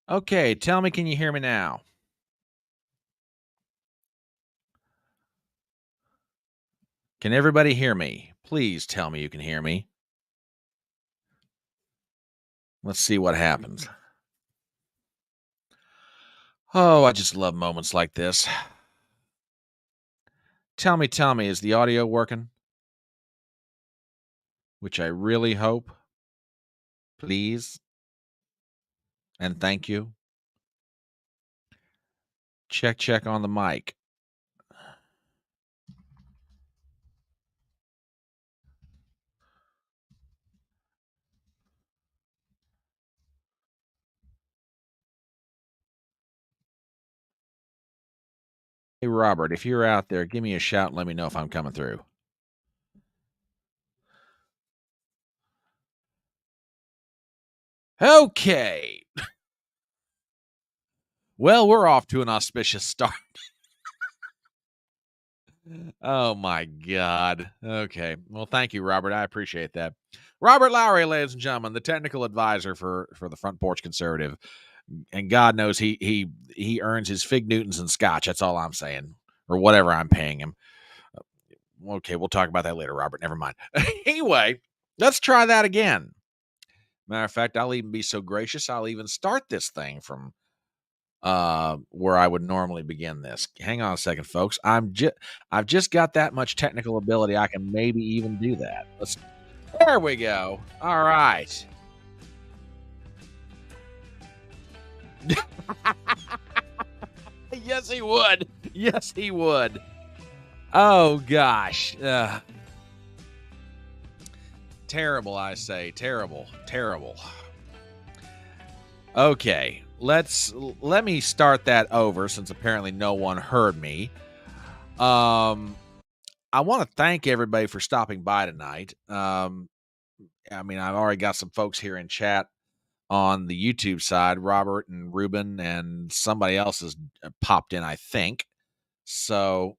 Okay, tell me, can you hear me now? Can everybody hear me? Please tell me you can hear me. Let's see what happens. Oh, I just love moments like this. Tell me, is the audio working? Which I really hope. Please and thank you. Check, check on the mic. Hey, Robert, if you're out there, give me a shout and let me know if I'm coming through. Okay. Well, we're off to an auspicious start. Oh my God. Okay. Well, thank you, Robert. I appreciate that. Robert Lowry, ladies and gentlemen, the technical advisor for the Front Porch Conservative, and God knows he earns his fig Newtons and scotch. That's all I'm saying, or whatever I'm paying him. Okay, we'll talk about that later, Robert. Never mind. Anyway, let's try that again. Matter of fact, I'll even be so gracious. I'll even start this thing from where I would normally begin this. Hang on a second, folks. I've just got that much technical ability. I can maybe even do that. There we go. All right. Yes, he would. Yes, he would. Oh gosh. Terrible, I say. Terrible. Terrible. Okay. Let me start that over since apparently no one heard me. I want to thank everybody for stopping by tonight. I mean, I've already got some folks here in chat on the YouTube side, Robert and Ruben, and somebody else has popped in, I think. So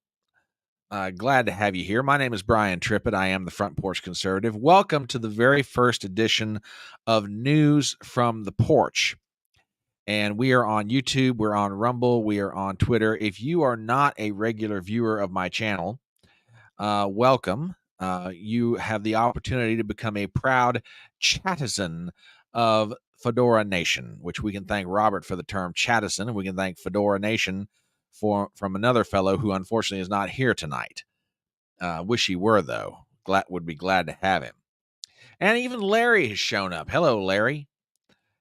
glad to have you here. My name is Brian Trippett. I am the Front Porch Conservative. Welcome to the very first edition of News from the Porch. And we are on YouTube, we're on Rumble, we are on Twitter. If you are not a regular viewer of my channel, welcome. You have the opportunity to become a proud chatizan of Fedora Nation, which we can thank Robert for the term chatizan, and we can thank Fedora Nation from another fellow who unfortunately is not here tonight. Wish he were, though. Would be glad to have him. And even Larry has shown up. Hello, Larry.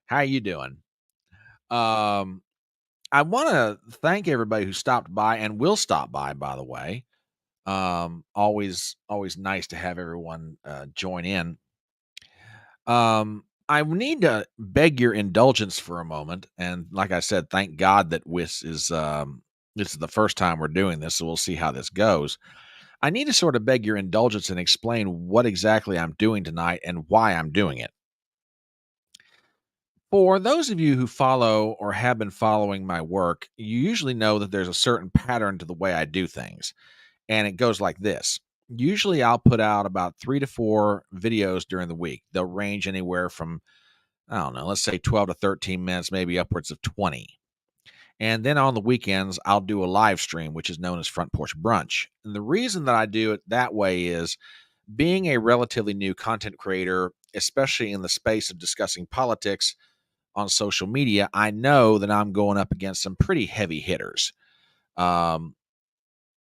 How you doing? I want to thank everybody who stopped by and will stop by the way. Always nice to have everyone join in. I need to beg your indulgence for a moment, and like I said, thank God that this is the first time we're doing this, so we'll see how this goes. I need to sort of beg your indulgence and explain what exactly I'm doing tonight and why I'm doing it. For those of you who follow or have been following my work, you usually know that there's a certain pattern to the way I do things. And it goes like this. Usually I'll put out about 3 to 4 videos during the week. They'll range anywhere from, I don't know, let's say 12 to 13 minutes, maybe upwards of 20. And then on the weekends, I'll do a live stream, which is known as Front Porch Brunch. And the reason that I do it that way is being a relatively new content creator, especially in the space of discussing politics on social media, I know that I'm going up against some pretty heavy hitters. Um,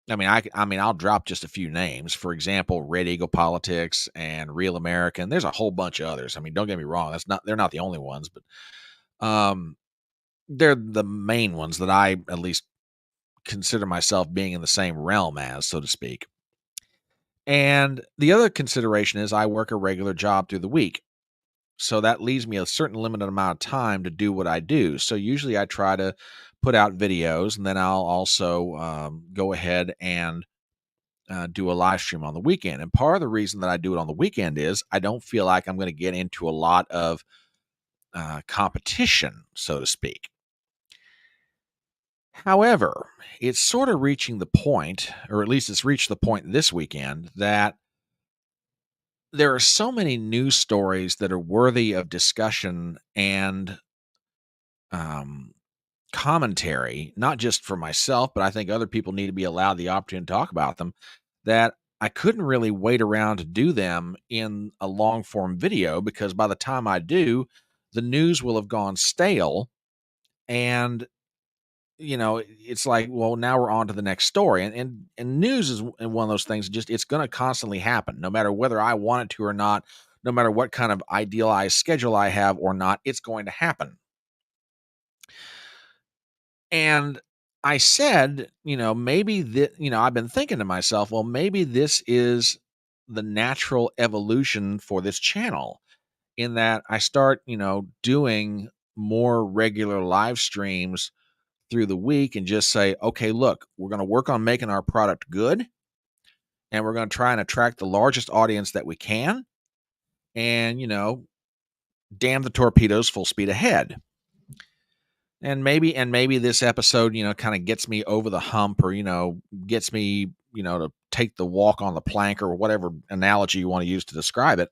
I'll drop just a few names. For example, Red Eagle Politics and Real American. There's a whole bunch of others. I mean, don't get me wrong. They're not the only ones, but they're the main ones that I at least consider myself being in the same realm as, so to speak. And the other consideration is I work a regular job through the week. So that leaves me a certain limited amount of time to do what I do. So usually I try to put out videos, and then I'll also go ahead and do a live stream on the weekend. And part of the reason that I do it on the weekend is I don't feel like I'm going to get into a lot of competition, so to speak. However, it's sort of reaching the point, or at least it's reached the point this weekend, that there are so many news stories that are worthy of discussion and um, commentary, not just for myself, but I think other people need to be allowed the opportunity to talk about them, that I couldn't really wait around to do them in a long form video because by the time I do, the news will have gone stale. And, it's like, well, now we're on to the next story. And news is one of those things, just it's going to constantly happen, no matter whether I want it to or not, no matter what kind of idealized schedule I have or not, it's going to happen. And I said, maybe that, I've been thinking to myself, well, maybe this is the natural evolution for this channel in that I start, doing more regular live streams through the week and just say, okay, look, we're going to work on making our product good and we're going to try and attract the largest audience that we can. And, damn the torpedoes, full speed ahead. And maybe this episode, kind of gets me over the hump or, gets me, to take the walk on the plank or whatever analogy you want to use to describe it.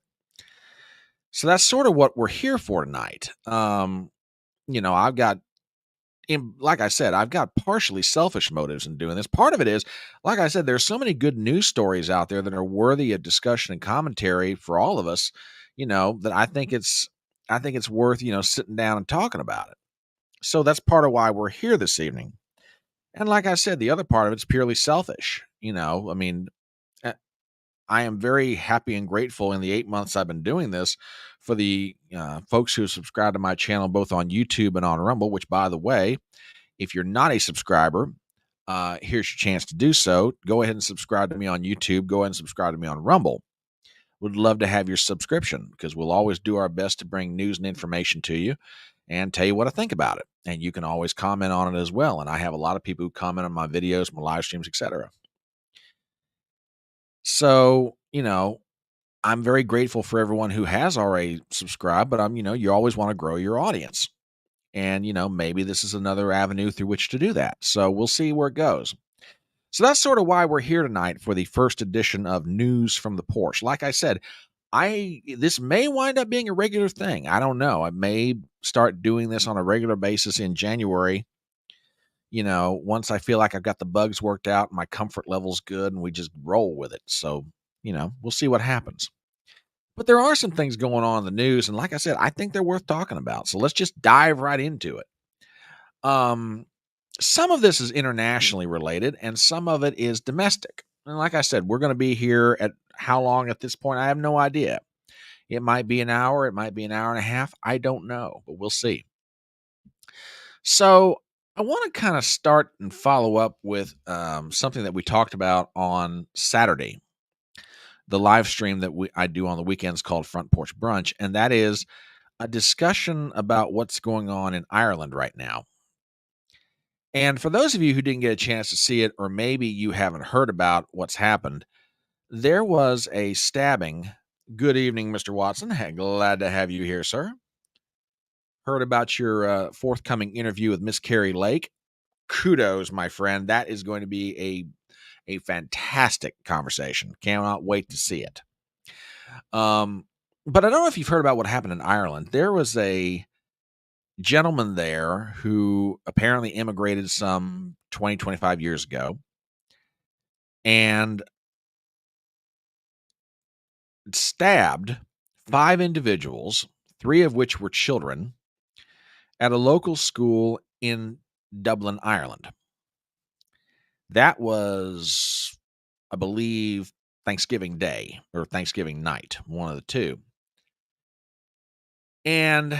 So that's sort of what we're here for tonight. I've got like I said, I've got partially selfish motives in doing this. Part of it is, like I said, there's so many good news stories out there that are worthy of discussion and commentary for all of us, that I think it's worth, sitting down and talking about it. So that's part of why we're here this evening. And like I said, the other part of it's purely selfish. I mean, uh, I am very happy and grateful in the 8 months I've been doing this for the folks who subscribe to my channel, both on YouTube and on Rumble, which, by the way, if you're not a subscriber, here's your chance to do so. Go ahead and subscribe to me on YouTube. Go ahead and subscribe to me on Rumble. Would love to have your subscription because we'll always do our best to bring news and information to you and tell you what I think about it. And you can always comment on it as well. And I have a lot of people who comment on my videos, my live streams, etc. So, I'm very grateful for everyone who has already subscribed, but you always want to grow your audience. And, maybe this is another avenue through which to do that. So we'll see where it goes. So that's sort of why we're here tonight for the first edition of News from the Porch. Like I said, this may wind up being a regular thing. I don't know. I may start doing this on a regular basis in January. Once I feel like I've got the bugs worked out, my comfort level's good, and we just roll with it. So, we'll see what happens. But there are some things going on in the news, and like I said, I think they're worth talking about. So let's just dive right into it. Um, some of this is internationally related, and some of it is domestic. And like I said, we're going to be here at how long at this point? I have no idea. It might be an hour, it might be an hour and a half. I don't know, but we'll see. So I want to kind of start and follow up with something that we talked about on Saturday, the live stream that I do on the weekends called Front Porch Brunch, and that is a discussion about what's going on in Ireland right now. And for those of you who didn't get a chance to see it, or maybe you haven't heard about what's happened, there was a stabbing. Good evening, Mr. Watson. Glad to have you here, sir. Heard about your forthcoming interview with Miss Carrie Lake. Kudos, my friend. That is going to be a fantastic conversation. Cannot wait to see it. But I don't know if you've heard about what happened in Ireland. There was a gentleman there who apparently immigrated some 20, 25 years ago and stabbed 5 individuals, 3 of which were children, at a local school in Dublin, Ireland. That was, I believe, Thanksgiving Day or Thanksgiving night, one of the two. And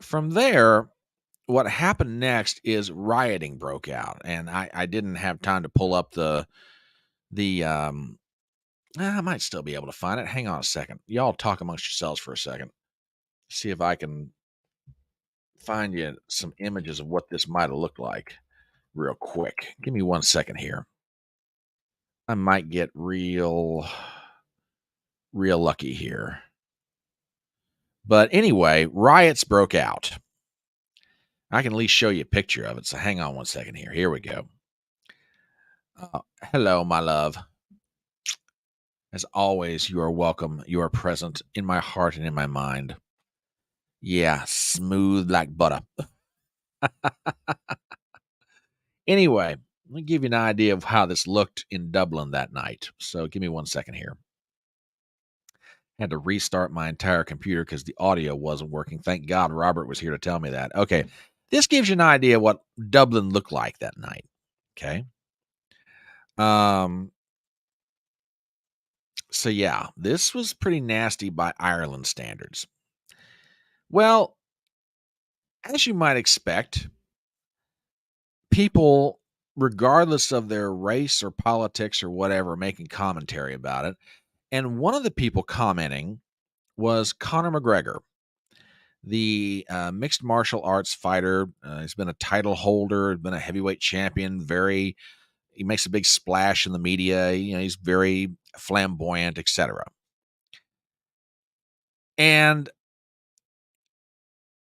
from there, what happened next is rioting broke out. And I didn't have time to pull up the I might still be able to find it. Hang on a second. Y'all talk amongst yourselves for a second. See if I can find you some images of what this might have looked like real quick. Give me 1 second here. I might get real lucky here. But anyway, riots broke out. I can at least show you a picture of it. So hang on 1 second here. Here we go. Hello, my love. As always, you are welcome. You are present in my heart and in my mind. Yeah, smooth like butter. Anyway, let me give you an idea of how this looked in Dublin that night. So give me 1 second here. Had to restart my entire computer because the audio wasn't working. Thank God Robert was here to tell me that. Okay. This gives you an idea what Dublin looked like that night. Okay. Um, so yeah, this was pretty nasty by Ireland standards. Well, as you might expect, people, regardless of their race or politics or whatever, making commentary about it. And one of the people commenting was Conor McGregor, the mixed martial arts fighter. He's been a title holder, been a heavyweight champion. He makes a big splash in the media. He's very flamboyant, etc. And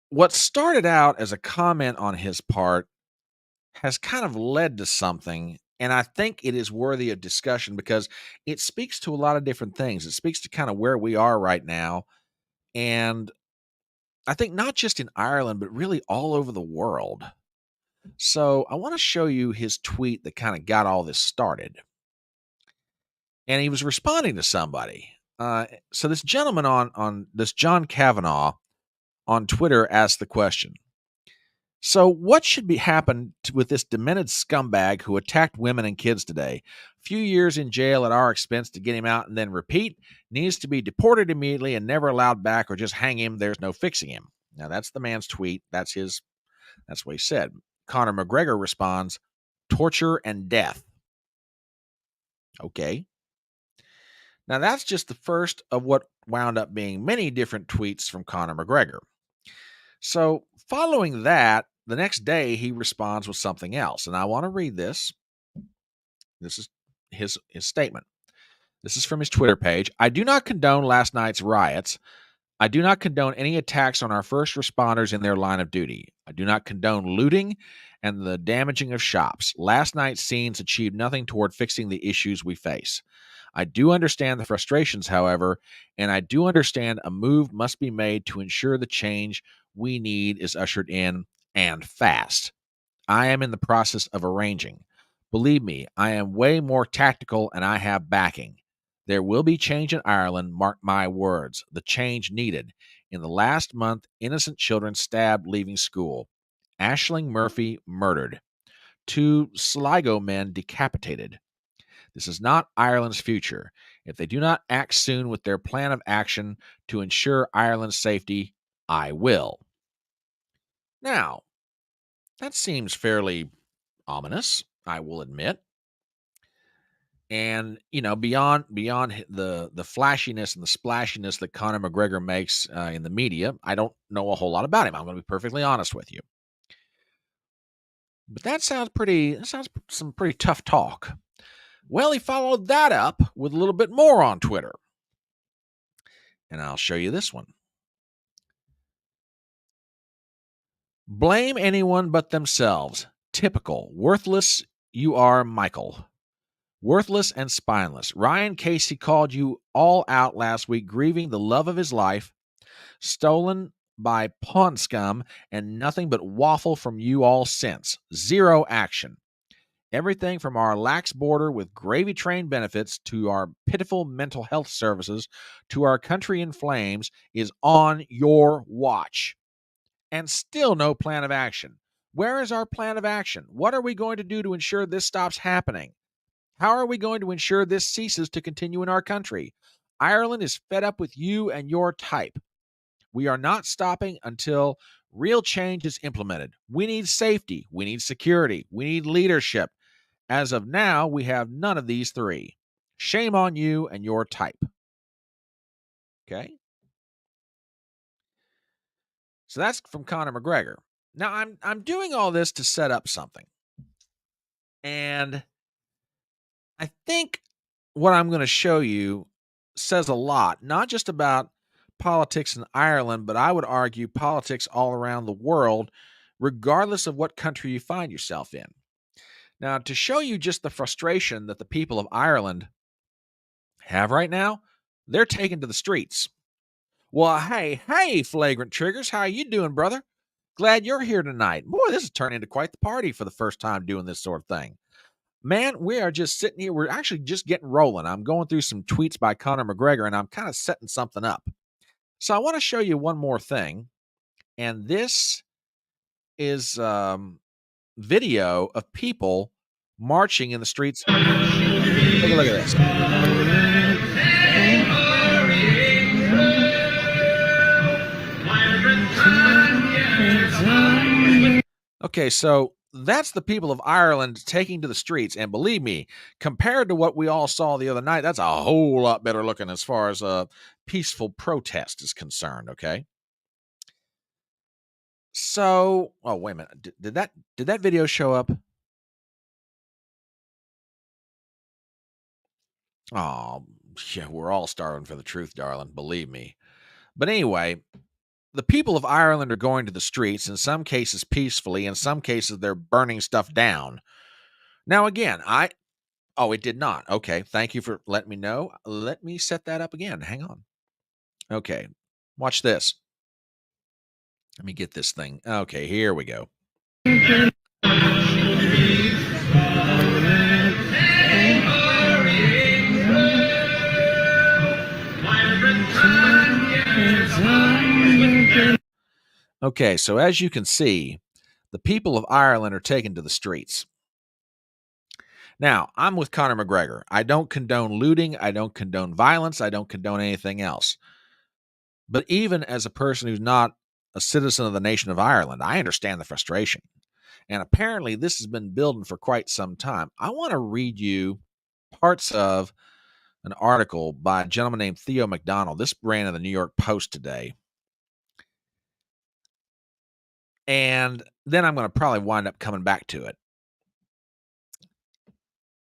what started out as a comment on his part has kind of led to something. And I think it is worthy of discussion because it speaks to a lot of different things. It speaks to kind of where we are right now. And I think not just in Ireland, but really all over the world. So I want to show you his tweet that kind of got all this started. And he was responding to somebody. So this gentleman on this John Kavanaugh on Twitter asked the question. So what should be happen with this demented scumbag who attacked women and kids today? Few years in jail at our expense to get him out and then repeat. Needs to be deported immediately and never allowed back or just hang him. There's no fixing him. Now that's the man's tweet. That's what he said. Conor McGregor responds, torture and death. Okay. Now that's just the first of what wound up being many different tweets from Conor McGregor. So, following that, the next day he responds with something else. And I want to read this. This is his statement. This is from his Twitter page. I do not condone last night's riots. I do not condone any attacks on our first responders in their line of duty. I do not condone looting and the damaging of shops. Last night's scenes achieved nothing toward fixing the issues we face. I do understand the frustrations, however, and I do understand a move must be made to ensure the change we need is ushered in and fast. I am in the process of arranging. Believe me, I am way more tactical and I have backing. There will be change in Ireland, mark my words, the change needed. In the last month, innocent children stabbed leaving school. Aisling Murphy murdered. 2 Sligo men decapitated. This is not Ireland's future. If they do not act soon with their plan of action to ensure Ireland's safety, I will. Now, that seems fairly ominous, I will admit. And beyond the flashiness and the splashiness that Conor McGregor makes in the media, I don't know a whole lot about him. I'm going to be perfectly honest with you. But that sounds some pretty tough talk. Well, he followed that up with a little bit more on Twitter. And I'll show you this one. Blame anyone but themselves. Typical. Worthless you are, Michael. Worthless and spineless. Ryan Casey called you all out last week, grieving the love of his life, stolen by pawn scum, and nothing but waffle from you all since. Zero action. Everything from our lax border with gravy train benefits to our pitiful mental health services to our country in flames is on your watch. And still no plan of action. Where is our plan of action? What are we going to do to ensure this stops happening? How are we going to ensure this ceases to continue in our country? Ireland is fed up with you and your type. We are not stopping until real change is implemented. We need safety. We need security. We need leadership. As of now, we have none of these three. Shame on you and your type. Okay? So that's from Conor McGregor. Now I'm doing all this to set up something. And I think what I'm going to show you says a lot, not just about politics in Ireland, but I would argue politics all around the world, regardless of what country you find yourself in. Now, to show you just the frustration that the people of Ireland have right now, they're taken to the streets. Well, hey, flagrant triggers. How you doing, brother? Glad you're here tonight. Boy, this has turned into quite the party for the first time doing this sort of thing. Man, we are just sitting here. We're actually just getting rolling. I'm going through some tweets by Conor McGregor, and I'm kind of setting something up. So I want to show you one more thing, and this is video of people marching in the streets. Take a look at this. Okay, so that's the people of Ireland taking to the streets, and believe me, compared to what we all saw the other night, that's a whole lot better looking as far as a peaceful protest is concerned. Okay, so wait a minute, did that video show up? Oh, yeah, we're all starving for the truth, darling. Believe me. But anyway, the people of Ireland are going to the streets, in some cases peacefully, in some cases they're burning stuff down. Now, again, oh, it did not. Okay, thank you for letting me know. Let me set that up again. Hang on. Okay, watch this. Let me get this thing. Okay, here we go. Okay, so as you can see, the people of Ireland are taken to the streets. Now, I'm with Conor McGregor. I don't condone looting. I don't condone violence. I don't condone anything else. But even as a person who's not a citizen of the nation of Ireland, I understand the frustration. And apparently, this has been building for quite some time. I want to read you parts of an article by a gentleman named Theo McDonald. This ran in the New York Post today. And then I'm going to probably wind up coming back to it.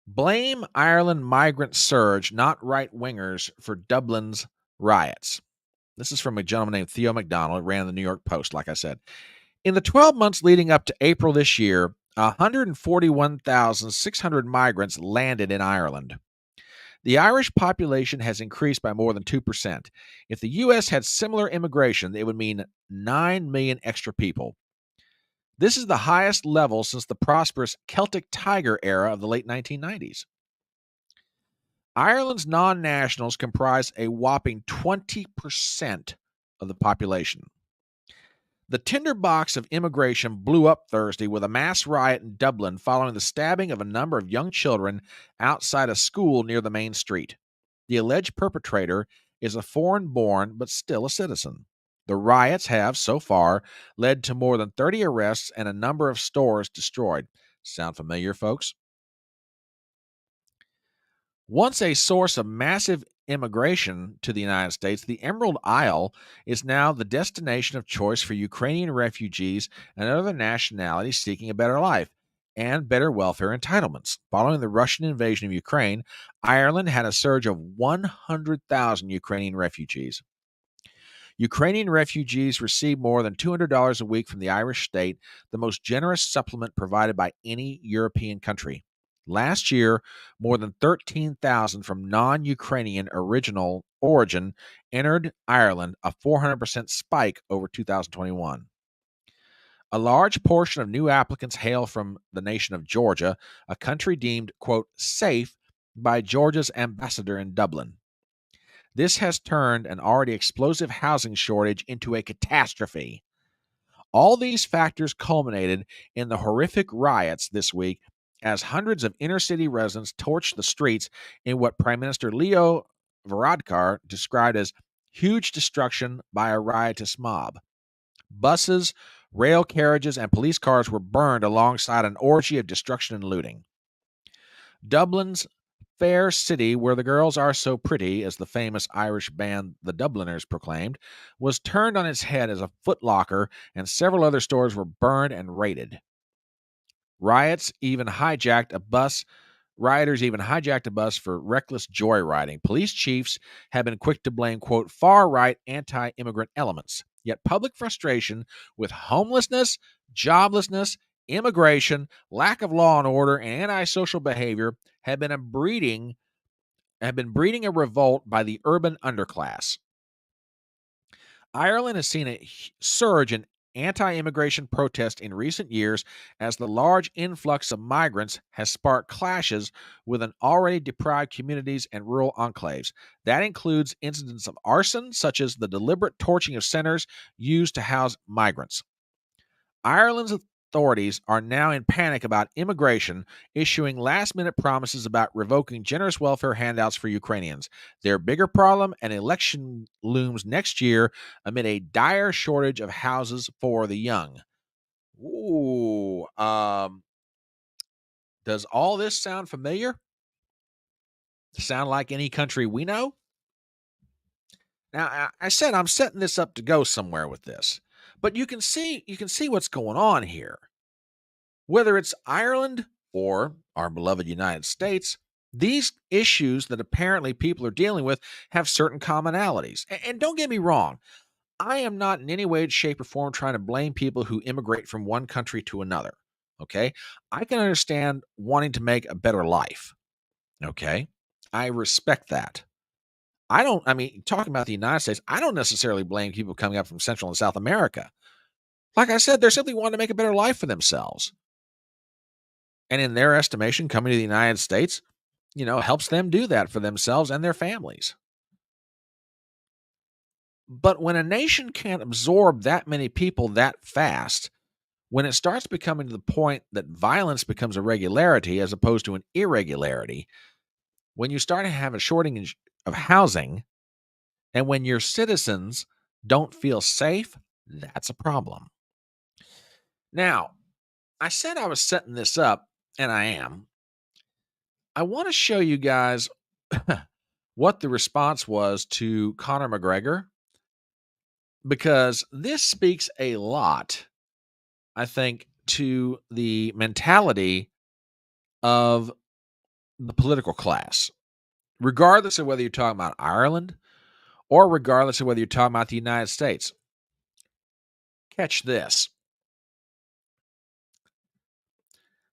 Blame Ireland migrant surge, not right-wingers, for Dublin's riots. This is from a gentleman named Theo McDonald. It ran in the New York Post, like I said. In the 12 months leading up to April this year, 141,600 migrants landed in Ireland. The Irish population has increased by more than 2%. If the U.S. had similar immigration, it would mean 9 million extra people. This is the highest level since the prosperous Celtic Tiger era of the late 1990s. Ireland's non-nationals comprise a whopping 20% of the population. The tinderbox of immigration blew up Thursday with a mass riot in Dublin following the stabbing of a number of young children outside a school near the main street. The alleged perpetrator is a foreign-born but still a citizen. The riots have, so far, led to more than 30 arrests and a number of stores destroyed. Sound familiar, folks? Once a source of massive immigration to the United States, the Emerald Isle is now the destination of choice for Ukrainian refugees and other nationalities seeking a better life and better welfare entitlements. Following the Russian invasion of Ukraine, Ireland had a surge of 100,000 Ukrainian refugees. Ukrainian refugees receive more than $200 a week from the Irish state, the most generous supplement provided by any European country. Last year, more than 13,000 from non-Ukrainian original origin entered Ireland, a 400% spike over 2021. A large portion of new applicants hail from the nation of Georgia, a country deemed, quote, safe by Georgia's ambassador in Dublin. This has turned an already explosive housing shortage into a catastrophe. All these factors culminated in the horrific riots this week as hundreds of inner-city residents torched the streets in what Prime Minister Leo Varadkar described as huge destruction by a riotous mob. Buses, rail carriages, and police cars were burned alongside an orgy of destruction and looting. Dublin's Fair City, where the girls are so pretty, as the famous Irish band The Dubliners proclaimed, was turned on its head as a Foot Locker, and several other stores were burned and raided. Rioters even hijacked a bus for reckless joyriding. Police chiefs have been quick to blame, quote, far-right anti-immigrant elements. Yet public frustration with homelessness, joblessness, immigration, lack of law and order, and antisocial behavior have been breeding a revolt by the urban underclass. Ireland has seen a surge in anti immigration protest in recent years as the large influx of migrants has sparked clashes with an already deprived communities and rural enclaves. That includes incidents of arson, such as the deliberate torching of centers used to house migrants. Ireland's authorities are now in panic about immigration, issuing last minute promises about revoking generous welfare handouts for Ukrainians. Their bigger problem, an election looms next year amid a dire shortage of houses for the young. Ooh, does all this sound familiar? Sound like any country we know? Now, I said I'm setting this up to go somewhere with this, but you can see what's going on here. Whether it's Ireland or our beloved United States, these issues that apparently people are dealing with have certain commonalities. And don't get me wrong, I am not in any way, shape, or form trying to blame people who immigrate from one country to another. Okay. I can understand wanting to make a better life. Okay. I respect that. I mean, talking about the United States, I don't necessarily blame people coming up from Central and South America. Like I said, they're simply wanting to make a better life for themselves. And in their estimation, coming to the United States, helps them do that for themselves and their families. But when a nation can't absorb that many people that fast, when it starts becoming to the point that violence becomes a regularity as opposed to an irregularity, when you start to have a shortage of housing, and when your citizens don't feel safe, that's a problem. Now, I said I was setting this up, and I am. I want to show you guys what the response was to Conor McGregor because this speaks a lot, I think, to the mentality of the political class, regardless of whether you're talking about Ireland or regardless of whether you're talking about the United States. Catch this.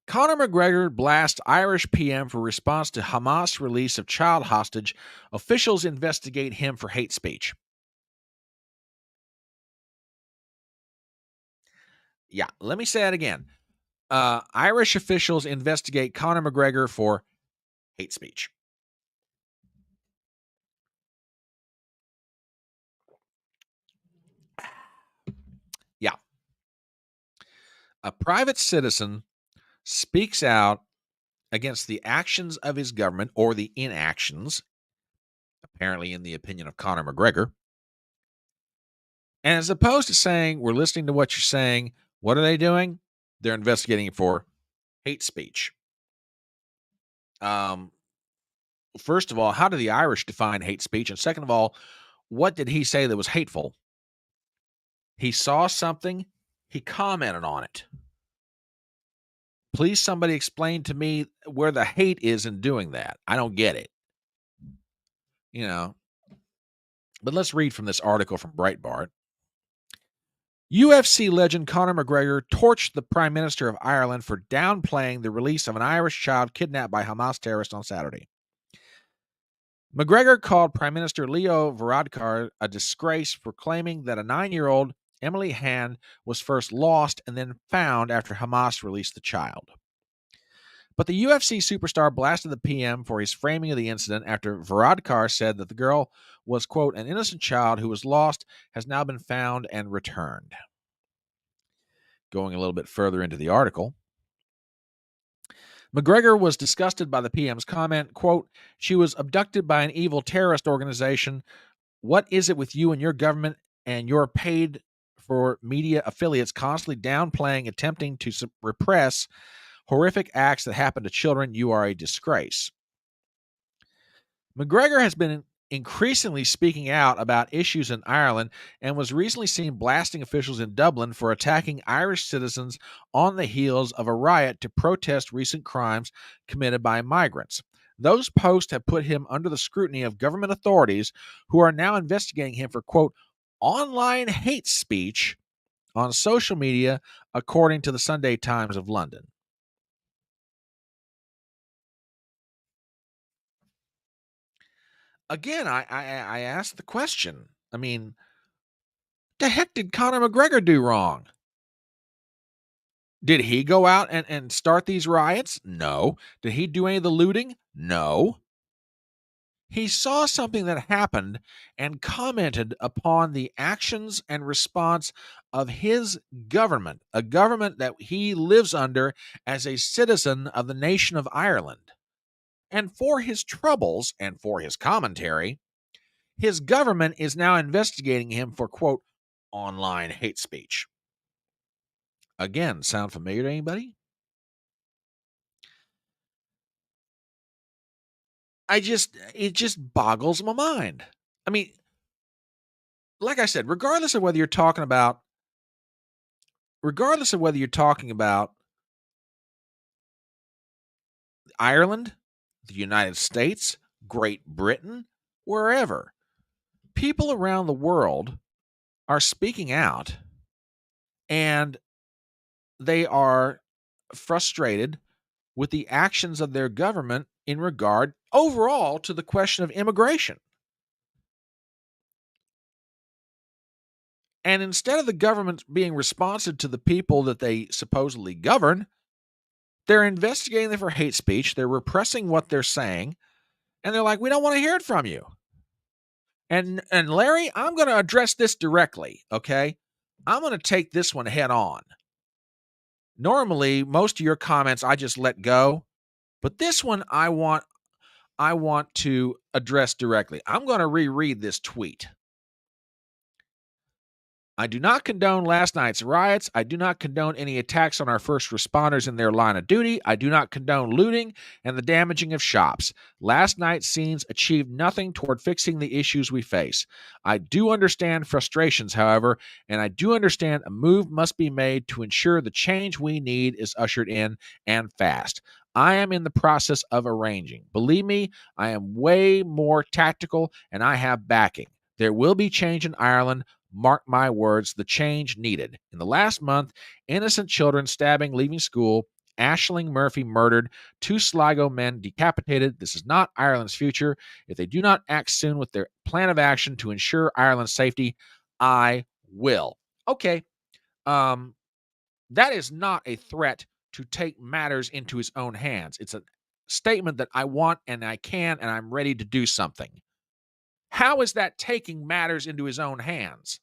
Conor McGregor blasts Irish PM for response to Hamas release of child hostage. Officials investigate him for hate speech. Yeah, let me say that again. Irish officials investigate Conor McGregor for hate speech. Yeah. A private citizen speaks out against the actions of his government or the inactions, apparently in the opinion of Conor McGregor. And as opposed to saying, we're listening to what you're saying, what are they doing? They're investigating for hate speech. Um, First of all, how do the Irish define hate speech? And second of all, what did he say that was hateful? He saw something, he commented on it. Please, somebody explain to me where the hate is in doing that. I don't get it. You know, but let's read from this article from Breitbart. UFC legend Conor McGregor torched the Prime Minister of Ireland for downplaying the release of an Irish child kidnapped by Hamas terrorists on Saturday. McGregor called Prime Minister Leo Varadkar a disgrace for claiming that a 9-year-old Emily Hand was first lost and then found after Hamas released the child. But the UFC superstar blasted the PM for his framing of the incident after Varadkar said that the girl was, quote, an innocent child who was lost, has now been found and returned. Going a little bit further into the article, McGregor was disgusted by the PM's comment, quote, she was abducted by an evil terrorist organization. What is it with you and your government and your paid for media affiliates constantly downplaying, attempting to repress horrific acts that happen to children? You are a disgrace. McGregor has been increasingly speaking out about issues in Ireland and was recently seen blasting officials in Dublin for attacking Irish citizens on the heels of a riot to protest recent crimes committed by migrants. Those posts have put him under the scrutiny of government authorities who are now investigating him for, quote, online hate speech on social media, according to the Sunday Times of London. Again, I asked the question. I mean, The heck did Conor McGregor do wrong? Did he go out and start these riots? No. Did he do any of the looting? No. He saw something that happened and commented upon the actions and response of his government, a government that he lives under as a citizen of the nation of Ireland. And for his troubles and for his commentary, his government is now investigating him for, quote, online hate speech. Again, sound familiar to anybody? It just boggles my mind. I mean, like I said, regardless of whether you're talking about Ireland, the United States, Great Britain, wherever, people around the world are speaking out and they are frustrated with the actions of their government in regard overall to the question of immigration. And instead of the government being responsive to the people that they supposedly govern, they're investigating them for hate speech. They're repressing what they're saying. And they're like, we don't want to hear it from you. And Larry, I'm going to address this directly, okay? I'm going to take this one head on. Normally, most of your comments I just let go, but this one I want to address directly. I'm going to reread this tweet. I do not condone last night's riots. I do not condone any attacks on our first responders in their line of duty. I do not condone looting and the damaging of shops. Last night's scenes achieved nothing toward fixing the issues we face. I do understand frustrations, however, and I do understand a move must be made to ensure the change we need is ushered in and fast. I am in the process of arranging. Believe me, I am way more tactical and I have backing. There will be change in Ireland. Mark my words, the change needed. In the last month, innocent children stabbing, leaving school, Aisling Murphy murdered, 2 Sligo men decapitated. This is not Ireland's future. If they do not act soon with their plan of action to ensure Ireland's safety, I will. Okay. That is not a threat to take matters into his own hands. It's a statement that I want and I can and I'm ready to do something. How is that taking matters into his own hands?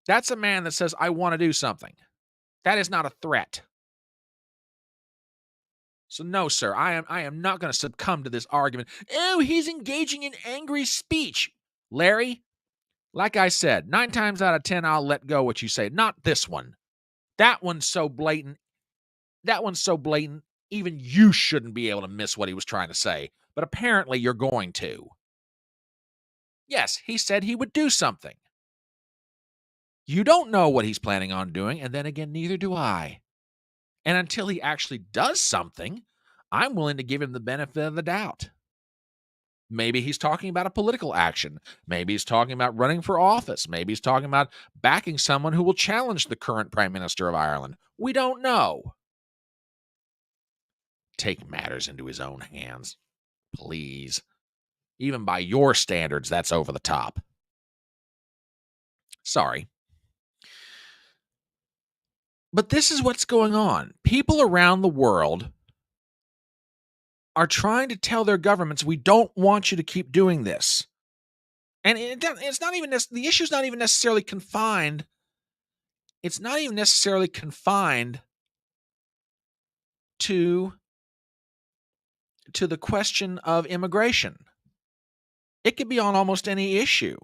That's a man that says, I want to do something. That is not a threat. So no, sir, I am not going to succumb to this argument. Oh, he's engaging in angry speech. Larry, like I said, 9 times out of 10, I'll let go what you say. Not this one. That one's so blatant. Even you shouldn't be able to miss what he was trying to say. But apparently you're going to. Yes, he said he would do something. You don't know what he's planning on doing, and then again, neither do I. And until he actually does something, I'm willing to give him the benefit of the doubt. Maybe he's talking about a political action. Maybe he's talking about running for office. Maybe he's talking about backing someone who will challenge the current Prime Minister of Ireland. We don't know. Take matters into his own hands. Please. Even by your standards, that's over the top. Sorry. But this is what's going on. People around the world are trying to tell their governments, we don't want you to keep doing this. And it's not even the issue's not even necessarily confined. It's not even necessarily confined to the question of immigration. It could be on almost any issue.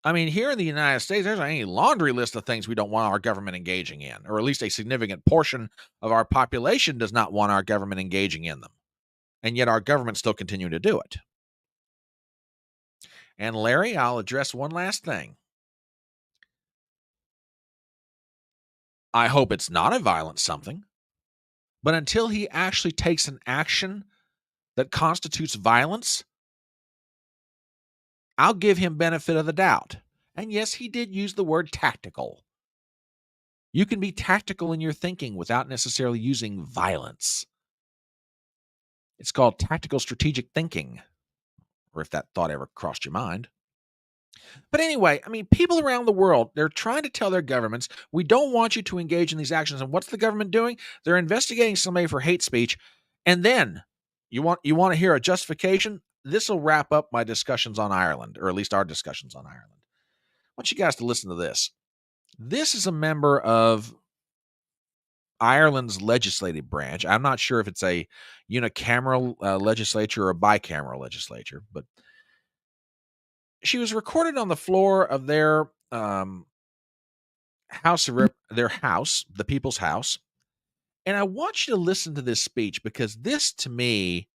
I mean, here in the United States, there's any laundry list of things we don't want our government engaging in, or at least a significant portion of our population does not want our government engaging in them. And yet our government's still continuing to do it. And Larry, I'll address one last thing. I hope it's not a violent something, but until he actually takes an action that constitutes violence, I'll give him benefit of the doubt. And yes, he did use the word tactical. You can be tactical in your thinking without necessarily using violence. It's called tactical strategic thinking, or if that thought ever crossed your mind. But anyway, I mean, people around the world, they're trying to tell their governments, we don't want you to engage in these actions. And what's the government doing? They're investigating somebody for hate speech. And then you want to hear a justification? This will wrap up my discussions on Ireland, or at least our discussions on Ireland. I want you guys to listen to this. This is a member of Ireland's legislative branch. I'm not sure if it's a unicameral legislature or a bicameral legislature, but she was recorded on the floor of their their house, the people's house. And I want you to listen to this speech because this to me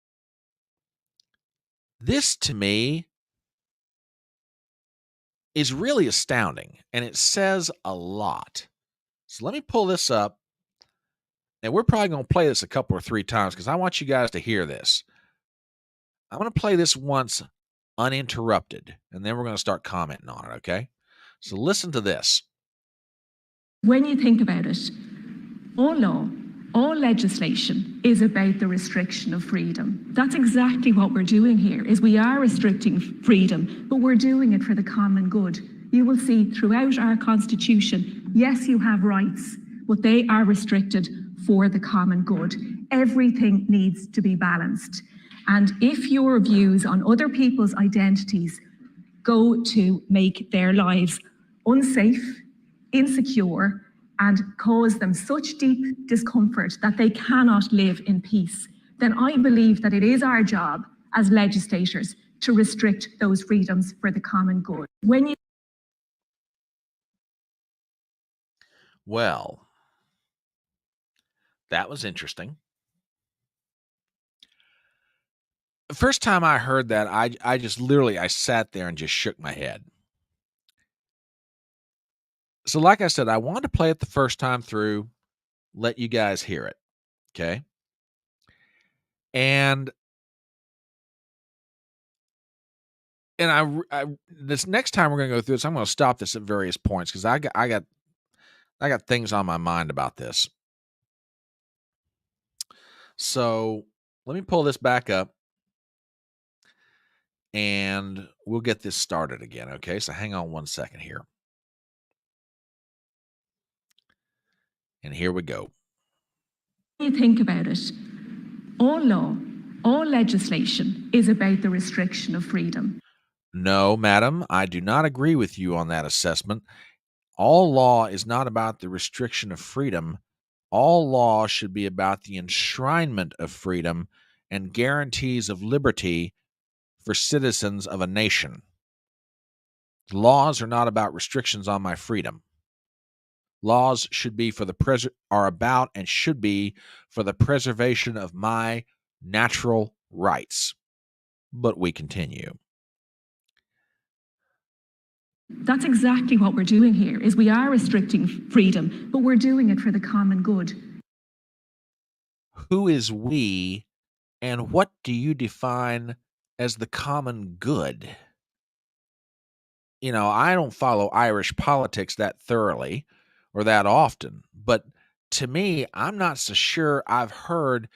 is really astounding and it says a lot. So let me pull this up and we're probably going to play this a couple or three times because I want you guys to hear this. I'm going to play this once uninterrupted and then we're going to start commenting on it, okay? So listen to this. When you think about it, all law, all legislation is about the restriction of freedom. That's exactly what we're doing here, is we are restricting freedom, but we're doing it for the common good. You will see throughout our constitution, yes, you have rights, but they are restricted for the common good. Everything needs to be balanced. And if your views on other people's identities go to make their lives unsafe, insecure, and cause them such deep discomfort that they cannot live in peace, then I believe that it is our job as legislators to restrict those freedoms for the common good. Well, that was interesting. The first time I heard that, I just literally I sat there and just shook my head. So like I said, I wanted to play it the first time through, let you guys hear it. Okay. And I this next time we're going to go through this, I'm going to stop this at various points because I got things on my mind about this. So let me pull this back up and we'll get this started again. Okay. So hang on one second here. And here we go. When you think about it, all law, all legislation is about the restriction of freedom. No, madam, I do not agree with you on that assessment. All law is not about the restriction of freedom. All law should be about the enshrinement of freedom and guarantees of liberty for citizens of a nation. Laws are not about restrictions on my freedom. Laws should be for the are about and should be for the preservation of my natural rights. But we continue. That's exactly what we're doing here, is we are restricting freedom, but we're doing it for the common good. Who is we, and what do you define as the common good? You know, I don't follow Irish politics that thoroughly or that often, but to me, I'm not so sure I've heard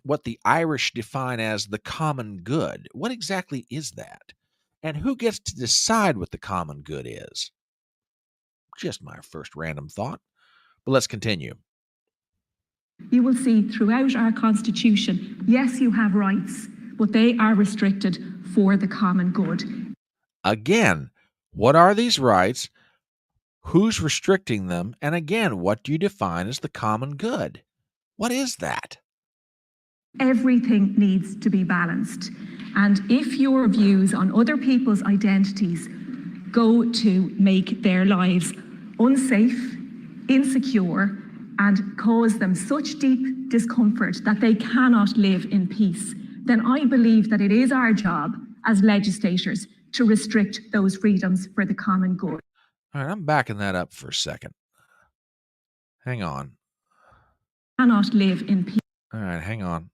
what the Irish define as the common good. What exactly is that? And who gets to decide what the common good is? Just my first random thought, but let's continue. You will see throughout our constitution, yes, you have rights, but they are restricted for the common good. Again, what are these rights? Who's restricting them? And again, what do you define as the common good? What is that? Everything needs to be balanced. And if your views on other people's identities go to make their lives unsafe, insecure, and cause them such deep discomfort that they cannot live in peace, then I believe that it is our job as legislators to restrict those freedoms for the common good. All right, I'm backing that up for a second. Hang on. Cannot live in peace. All right, hang on.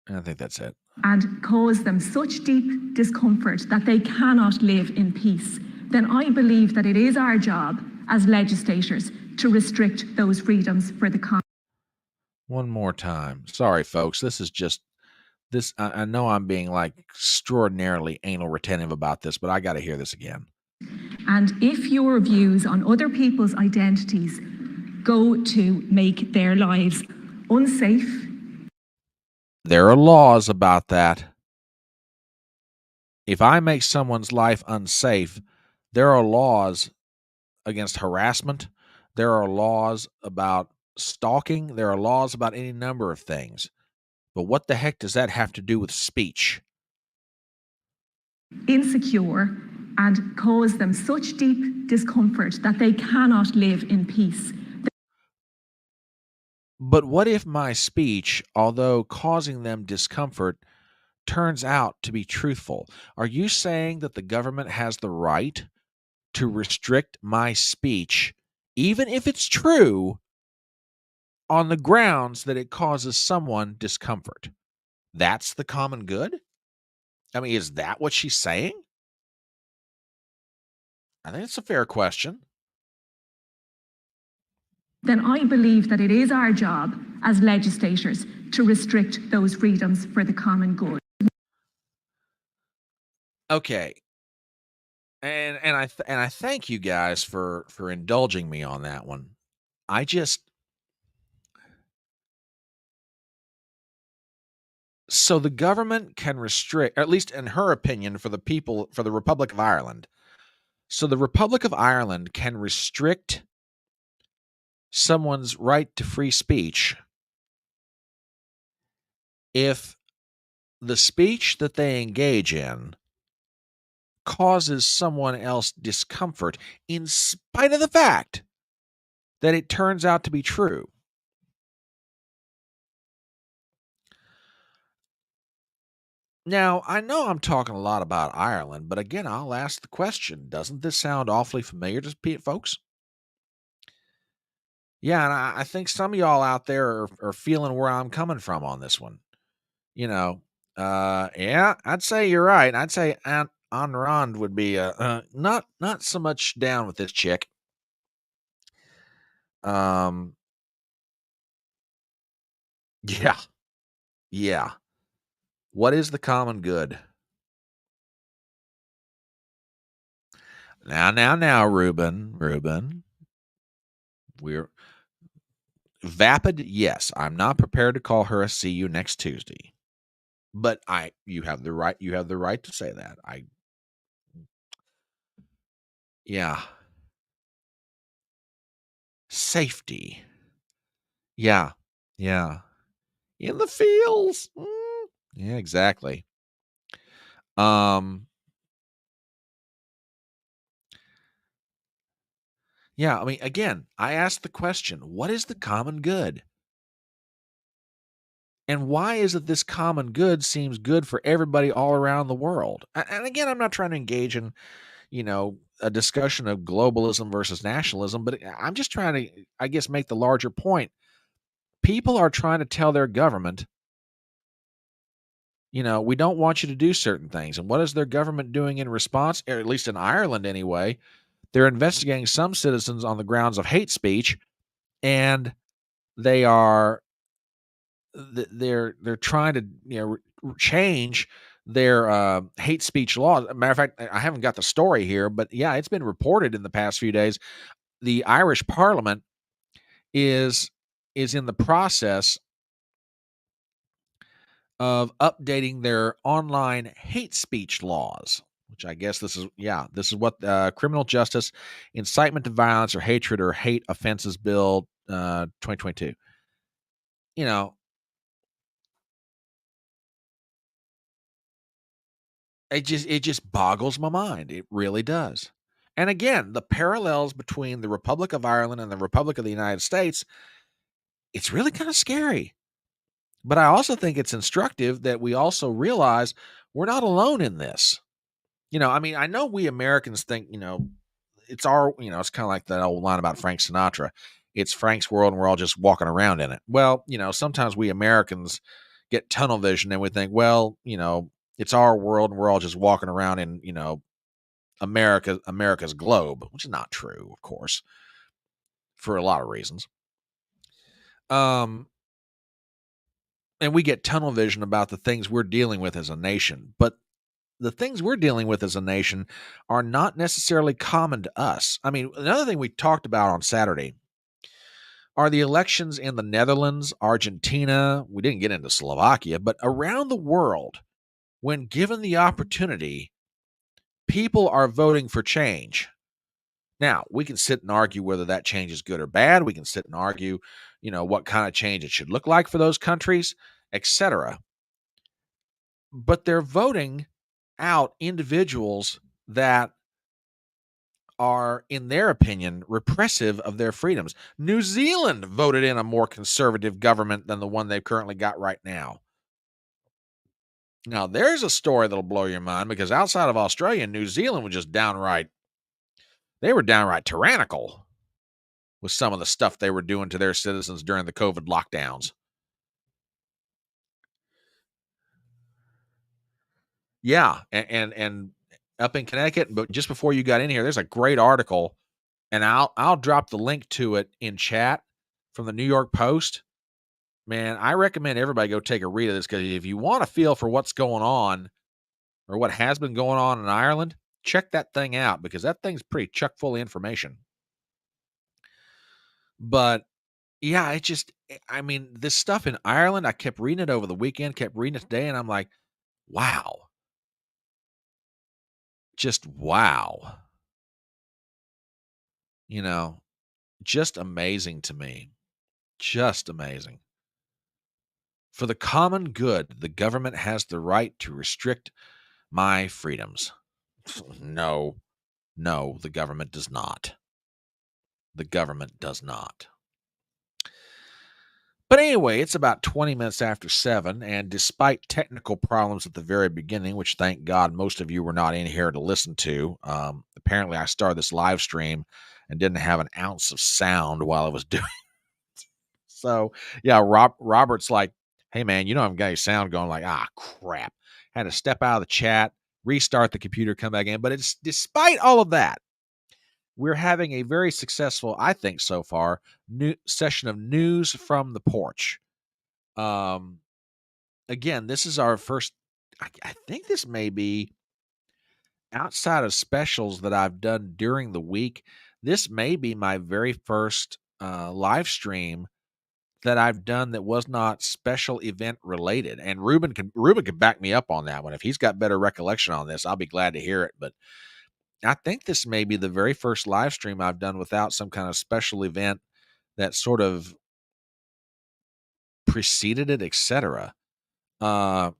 I think that's it. And cause them such deep discomfort that they cannot live in peace, then I believe that it is our job as legislators to restrict those freedoms for the common. One more time. Sorry, folks. This is just This I know I'm being like extraordinarily anal retentive about this, but I got to hear this again. And if your views on other people's identities go to make their lives unsafe, There are laws about that. If I make someone's life unsafe, there are laws against harassment. There are laws about stalking. There are laws about any number of things. But what the heck does that have to do with speech? insecure, and cause them such deep discomfort that they cannot live in peace. But what if my speech, although causing them discomfort, turns out to be truthful? Are you saying that the government has the right to restrict my speech, even if it's true, on the grounds that it causes someone discomfort? That's the common good? I mean, is that what she's saying? I think it's a fair question. Then I believe that it is our job as legislators to restrict those freedoms for the common good. Okay. And I thank you guys for indulging me on that one. I just So the government can restrict, at least in her opinion, for the people, for the Republic of Ireland. So the Republic of Ireland can restrict someone's right to free speech if the speech that they engage in causes someone else discomfort, in spite of the fact that it turns out to be true. Now, I know I'm talking a lot about Ireland, but again, I'll ask the question, doesn't this sound awfully familiar to folks? Yeah, and I think some of y'all out there are feeling where I'm coming from on this one. You know, yeah, I'd say you're right. I'd say Aunt Rond would be not so much down with this chick. Um, yeah, yeah. What is the common good? Now, Ruben, we're vapid. Yes, I'm not prepared to call her a see you next Tuesday, but you have the right. You have the right to say that. Yeah, safety. Yeah, yeah. In the fields. Yeah, exactly. Um, yeah, I mean, again, I asked the question, what is the common good? And why is it this common good seems good for everybody all around the world? And again, I'm not trying to engage in, a discussion of globalism versus nationalism, but I'm just trying to, I guess, make the larger point. People are trying to tell their government, we don't want you to do certain things. And what is their government doing in response? Or at least in Ireland anyway, they're investigating some citizens on the grounds of hate speech, and they are they're trying to change their hate speech laws. Matter of fact, I haven't got the story here, but yeah, it's been reported in the past few days. The Irish Parliament is in the process of updating their online hate speech laws, which I guess this is what Criminal Justice Incitement to Violence or Hatred or Hate Offenses Bill 2022. You know, it just boggles my mind. It really does. And again, the parallels between the Republic of Ireland and the Republic of the United States, it's really kind of scary. But I also think it's instructive that we also realize we're not alone in this. I mean, I know we Americans think, it's kind of like that old line about Frank Sinatra. It's Frank's world and we're all just walking around in it. Well, sometimes we Americans get tunnel vision and we think, well, it's our world and we're all just walking around in, America's globe, which is not true, of course, for a lot of reasons. Um and we get tunnel vision about the things we're dealing with as a nation. But the things we're dealing with as a nation are not necessarily common to us. I mean, another thing we talked about on Saturday are the elections in the Netherlands, Argentina. We didn't get into Slovakia, but around the world, when given the opportunity, people are voting for change. Now, we can sit and argue whether that change is good or bad. We can sit and argue, what kind of change it should look like for those countries, etc. But they're voting out individuals that are, in their opinion, repressive of their freedoms. New Zealand voted in a more conservative government than the one they've currently got right now. Now, there's a story that'll blow your mind, because outside of Australia and New Zealand was just they were downright tyrannical with some of the stuff they were doing to their citizens during the COVID lockdowns. Yeah, and up in Connecticut, but just before you got in here, there's a great article, and I'll drop the link to it in chat, from the New York Post. Man, I recommend everybody go take a read of this, because if you want a feel for what's going on, or what has been going on in Ireland, check that thing out, because that thing's pretty chock full of information. But yeah, I mean, this stuff in Ireland, I kept reading it over the weekend, kept reading it today, and I'm like, wow. Just wow. You know, just amazing to me. Just amazing. For the common good, the government has the right to restrict my freedoms. No, no, the government does not. The government does not. But anyway, it's about 20 minutes after 7, and despite technical problems at the very beginning, which thank God most of you were not in here to listen to, apparently I started this live stream and didn't have an ounce of sound while I was doing it. So, yeah, Robert's like, hey, man, you don't have got any sound going. Like, crap. Had to step out of the chat, restart the computer, come back in. But it's despite all of that, we're having a very successful, I think so far, new session of news from the porch. Um, Again, this is our first. I think this may be, outside of specials that I've done during the week. This may be my very first live stream that I've done that was not special event related. And Ruben can back me up on that one. If he's got better recollection on this, I'll be glad to hear it. But I think this may be the very first live stream I've done without some kind of special event that sort of preceded it, etc. Uh,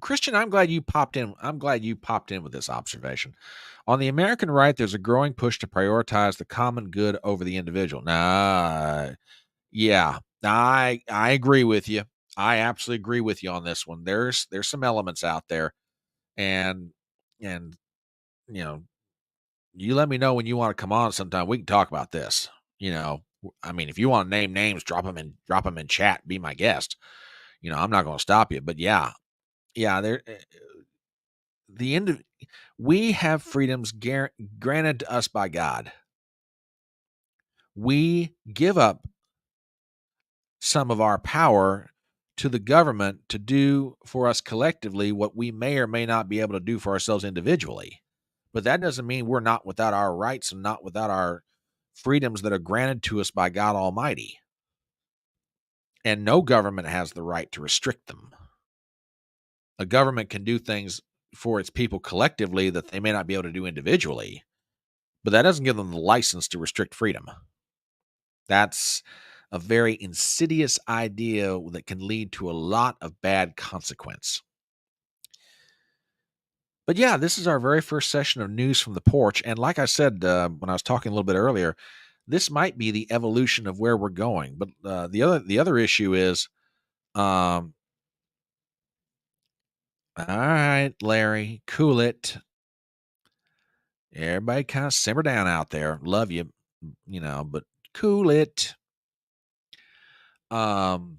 Christian, I'm glad you popped in. I'm glad you popped in with this observation. On the American right, there's a growing push to prioritize the common good over the individual. Yeah, I agree with you. I absolutely agree with you on this one. There's some elements out there, and and you know, you let me know when you want to come on sometime. We can talk about this. I mean, if you want to name names, drop them in chat. Be my guest. I'm not going to stop you. But yeah, the end of we have freedoms granted to us by God. We give up some of our power to the government to do for us collectively what we may or may not be able to do for ourselves individually. But that doesn't mean we're not without our rights and not without our freedoms that are granted to us by God Almighty. And no government has the right to restrict them. A government can do things for its people collectively that they may not be able to do individually, but that doesn't give them the license to restrict freedom. That's a very insidious idea that can lead to a lot of bad consequence. But yeah, this is our very first session of news from the porch. And like I said when I was talking a little bit earlier, this might be the evolution of where we're going. But the other issue is, all right, Larry, cool it. Everybody kind of simmer down out there. Love you, but cool it. But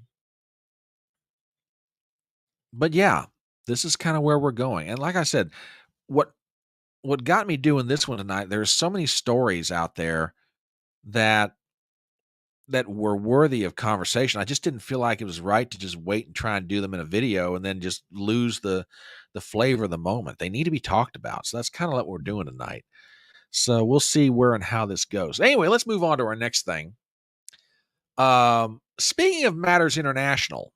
yeah, this is kind of where we're going. And like I said, what what got me doing this one tonight, there's so many stories out there that that were worthy of conversation. I just didn't feel like it was right to just wait and try and do them in a video and then just lose the flavor of the moment. They need to be talked about. So that's kind of what we're doing tonight. So we'll see where and how this goes. Anyway, let's move on to our next thing. Speaking of matters international,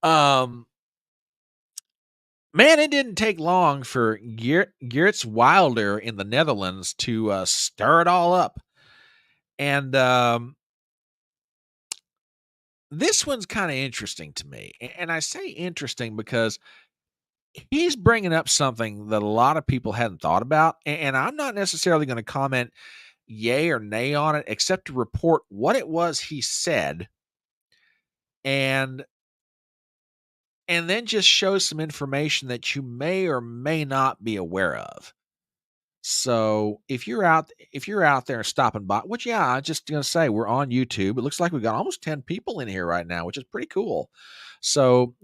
um, man, it didn't take long for Geertz Wilder in the Netherlands to stir it all up. And this one's kind of interesting to me. And I say interesting because he's bringing up something that a lot of people hadn't thought about. And I'm not necessarily going to comment yay or nay on it, except to report what it was he said and then just show some information that you may or may not be aware of. So if you're out there stopping by, which yeah, I'm just gonna say we're on YouTube. It looks like we've got almost 10 people in here right now, which is pretty cool. So,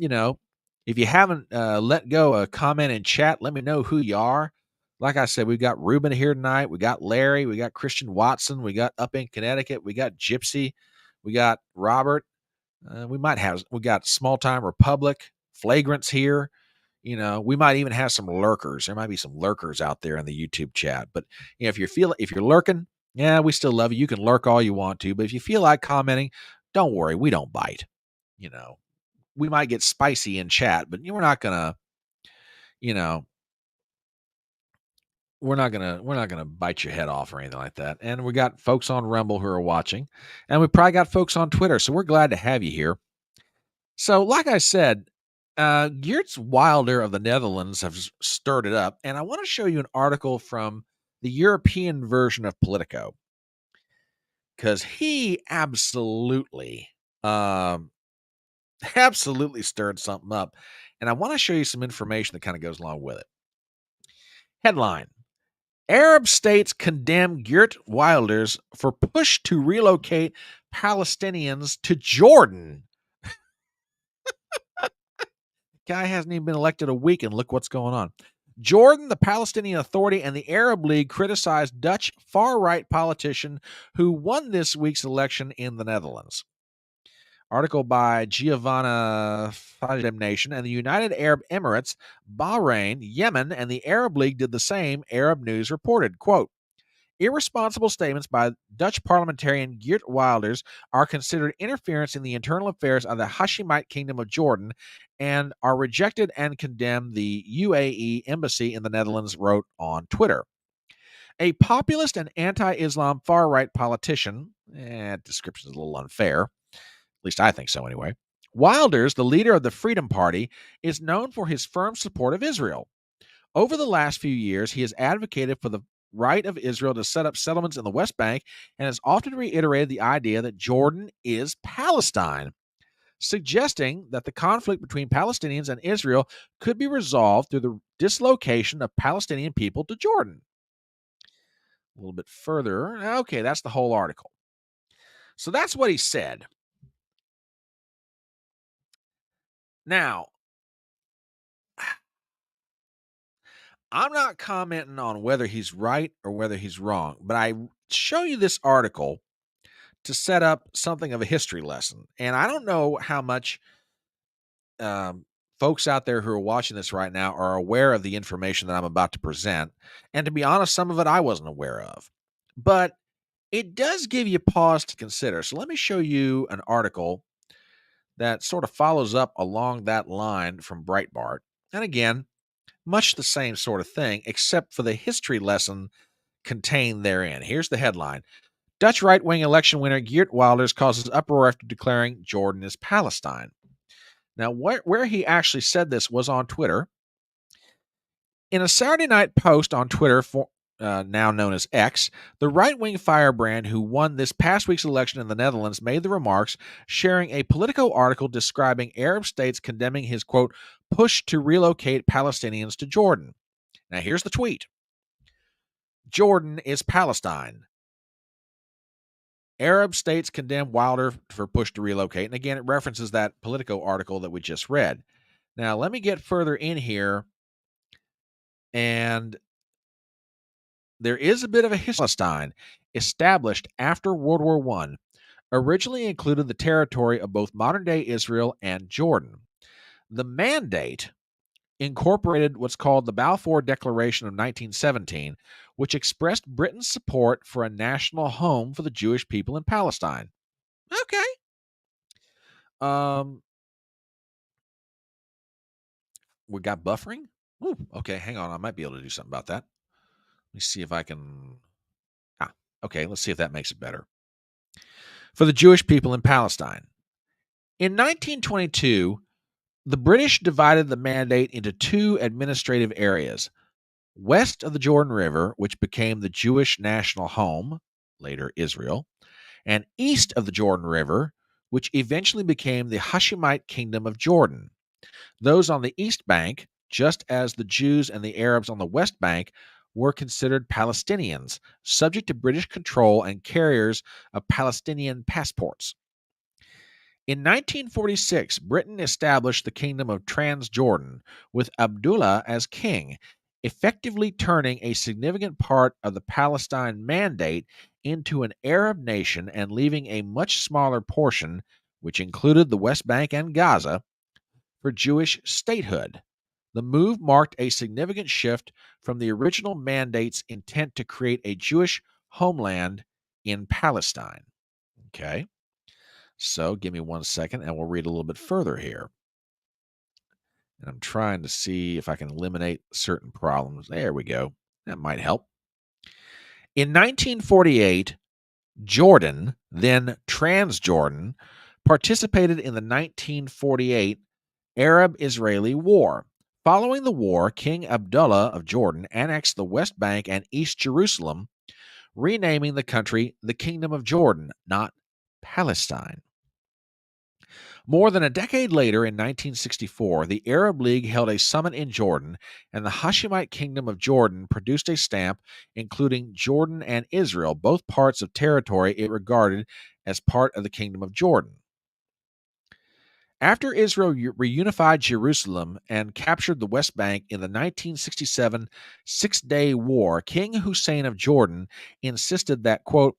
if you haven't let go a comment in chat, let me know who you are. Like I said, we've got Ruben here tonight. We got Larry. We got Christian Watson. We got up in Connecticut. We got Gypsy. We got Robert. We got Small Time Republic. Flagrants here. We might even have some lurkers. There might be some lurkers out there in the YouTube chat. But if you're lurking, yeah, we still love you. You can lurk all you want to, but if you feel like commenting, don't worry, we don't bite. You know, we might get spicy in chat, but we're not gonna, you know, we're not gonna bite your head off or anything like that. And we got folks on Rumble who are watching, and we probably got folks on Twitter. So we're glad to have you here. So, like I said, Geertz Wilder of the Netherlands have stirred it up, and I want to show you an article from the European version of Politico because he um, absolutely stirred something up, and I want to show you some information that kind of goes along with it. Headline: Arab states condemn Geert Wilders for push to relocate Palestinians to Jordan. Guy hasn't even been elected a week, and look what's going on. Jordan, the Palestinian Authority, and the Arab League criticized Dutch far-right politician who won this week's election in the Netherlands. Article by Giovanna Fajem Nation and the United Arab Emirates, Bahrain, Yemen, and the Arab League did the same, Arab News reported. Quote, irresponsible statements by Dutch parliamentarian Geert Wilders are considered interference in the internal affairs of the Hashemite Kingdom of Jordan and are rejected and condemned, the UAE embassy in the Netherlands wrote on Twitter. A populist and anti-Islam far-right politician, description is a little unfair, at least I think so anyway. Wilders, the leader of the Freedom Party, is known for his firm support of Israel. Over the last few years, he has advocated for the right of Israel to set up settlements in the West Bank and has often reiterated the idea that Jordan is Palestine, suggesting that the conflict between Palestinians and Israel could be resolved through the dislocation of Palestinian people to Jordan. A little bit further. Okay, that's the whole article. So that's what he said. Now, I'm not commenting on whether he's right or whether he's wrong, but I show you this article to set up something of a history lesson. And I don't know how much folks out there who are watching this right now are aware of the information that I'm about to present. And to be honest, some of it I wasn't aware of. But it does give you pause to consider. So let me show you an article that sort of follows up along that line from Breitbart. And again, much the same sort of thing, except for the history lesson contained therein. Here's the headline: Dutch right-wing election winner Geert Wilders causes uproar after declaring Jordan is Palestine. Now, where he actually said this was on Twitter. In a Saturday night post on Twitter, now known as X, the right-wing firebrand who won this past week's election in the Netherlands made the remarks, sharing a Politico article describing Arab states condemning his, quote, push to relocate Palestinians to Jordan. Now, here's the tweet. Jordan is Palestine. Arab states condemn Wilder for push to relocate. And again, it references that Politico article that we just read. Now, let me get further in here and There is a bit of a history. Palestine, established after World War I, originally included the territory of both modern-day Israel and Jordan. The mandate incorporated what's called the Balfour Declaration of 1917, which expressed Britain's support for a national home for the Jewish people in Palestine. Okay. Um, we got buffering. Ooh, okay, hang on. I might be able to do something about that. Let me see if I can. Okay, let's see if that makes it better. For the Jewish people in Palestine. In 1922, the British divided the mandate into two administrative areas. West of the Jordan River, which became the Jewish national home, later Israel, and east of the Jordan River, which eventually became the Hashemite Kingdom of Jordan. Those on the east bank, just as the Jews and the Arabs on the west bank, were considered Palestinians, subject to British control and carriers of Palestinian passports. In 1946, Britain established the Kingdom of Transjordan, with Abdullah as king, effectively turning a significant part of the Palestine Mandate into an Arab nation and leaving a much smaller portion, which included the West Bank and Gaza, for Jewish statehood. The move marked a significant shift from the original mandate's intent to create a Jewish homeland in Palestine. Okay. So give me 1 second and we'll read a little bit further here. And I'm trying to see if I can eliminate certain problems. There we go. That might help. In 1948, Jordan, then Transjordan, participated in the 1948 Arab-Israeli War. Following the war, King Abdullah of Jordan annexed the West Bank and East Jerusalem, renaming the country the Kingdom of Jordan, not Palestine. More than a decade later, in 1964, the Arab League held a summit in Jordan, and the Hashemite Kingdom of Jordan produced a stamp including Jordan and Israel, both parts of territory it regarded as part of the Kingdom of Jordan. After Israel reunified Jerusalem and captured the West Bank in the 1967 Six-Day War, King Hussein of Jordan insisted that, quote,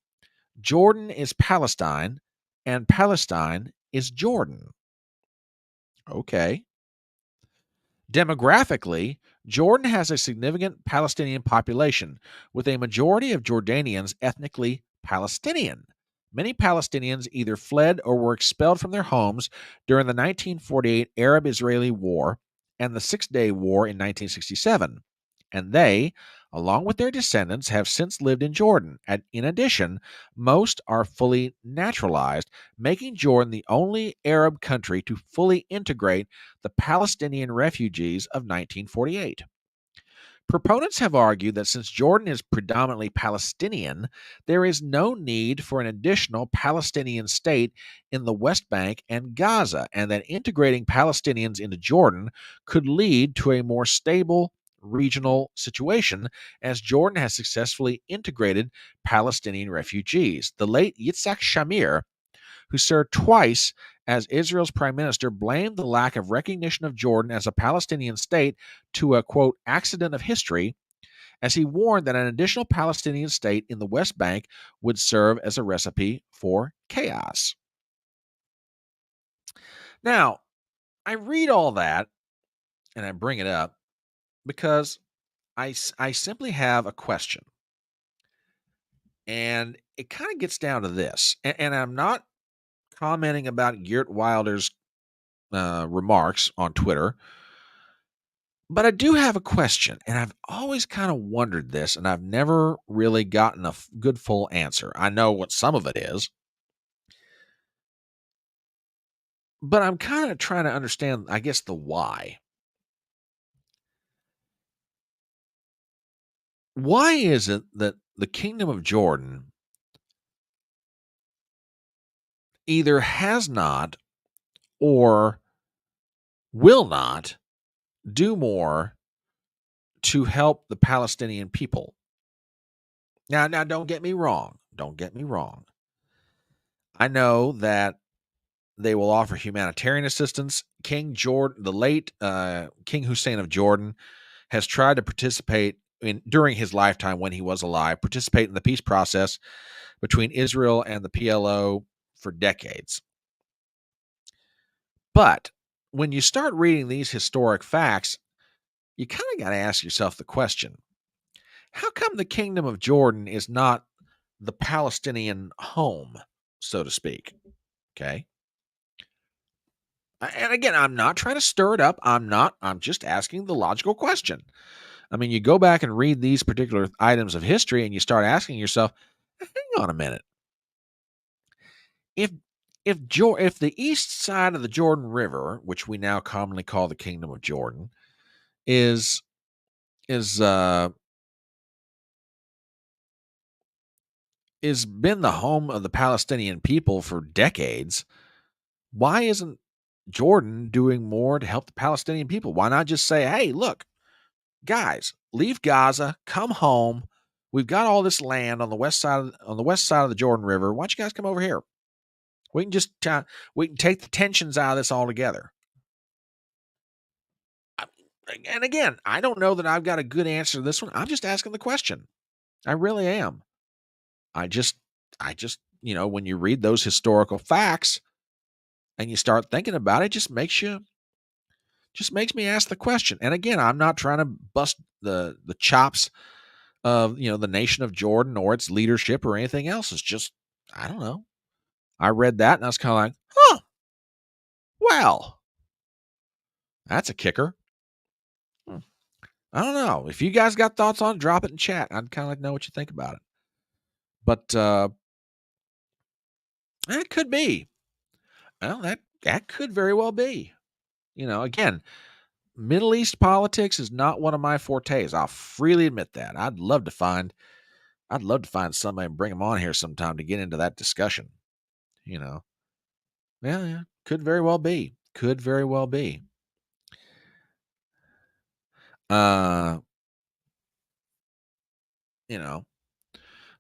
Jordan is Palestine and Palestine is Jordan. Okay. Demographically, Jordan has a significant Palestinian population, with a majority of Jordanians ethnically Palestinian. Many Palestinians either fled or were expelled from their homes during the 1948 Arab-Israeli War and the Six-Day War in 1967, and they, along with their descendants, have since lived in Jordan. And in addition, most are fully naturalized, making Jordan the only Arab country to fully integrate the Palestinian refugees of 1948. Proponents have argued that since Jordan is predominantly Palestinian, there is no need for an additional Palestinian state in the West Bank and Gaza, and that integrating Palestinians into Jordan could lead to a more stable regional situation, as Jordan has successfully integrated Palestinian refugees. The late Yitzhak Shamir, who served twice as Israel's prime minister, blamed the lack of recognition of Jordan as a Palestinian state to a, quote, accident of history, as he warned that an additional Palestinian state in the West Bank would serve as a recipe for chaos. Now, I read all that and I bring it up because I simply have a question. And it kind of gets down to this. And I'm not commenting about Geert Wilder's remarks on Twitter. But I do have a question, and I've always kind of wondered this, and I've never really gotten a good full answer. I know what some of it is, but I'm kind of trying to understand, I guess, the why. Why is it that the Kingdom of Jordan either has not or will not do more to help the Palestinian people? Now, don't get me wrong. Don't get me wrong. I know that they will offer humanitarian assistance. King Jordan, the late King Hussein of Jordan, has tried to participate during his lifetime when he was alive, participate in the peace process between Israel and the PLO for decades. But when you start reading these historic facts, you kind of got to ask yourself the question, how come the Kingdom of Jordan is not the Palestinian home, so to speak? Okay. And again, I'm not trying to stir it up. I'm just asking the logical question. I mean, you go back and read these particular items of history and you start asking yourself, hang on a minute. If if the east side of the Jordan River, which we now commonly call the Kingdom of Jordan, is is uh is been the home of the Palestinian people for decades, why isn't Jordan doing more to help the Palestinian people? Why not just say, "Hey, look, guys, leave Gaza, come home. We've got all this land on the west side of the Jordan River. Why don't you guys come over here? We can just we can take the tensions out of this altogether." I- And again, I don't know that I've got a good answer to this one. I'm just asking the question. I really am. I just, when you read those historical facts and you start thinking about it, just makes me ask the question. And again, I'm not trying to bust the chops of the nation of Jordan or its leadership or anything else. It's just, I don't know. I read that and I was kind of like, huh, well, that's a kicker. Hmm. I don't know. If you guys got thoughts on it, drop it in chat. I'd kind of like to know what you think about it. But it could be. Well, that could very well be. Again, Middle East politics is not one of my fortes. I'll freely admit that. I'd love to find somebody and bring them on here sometime to get into that discussion. You know, yeah, yeah, could very well be. Could very well be. Uh, you know,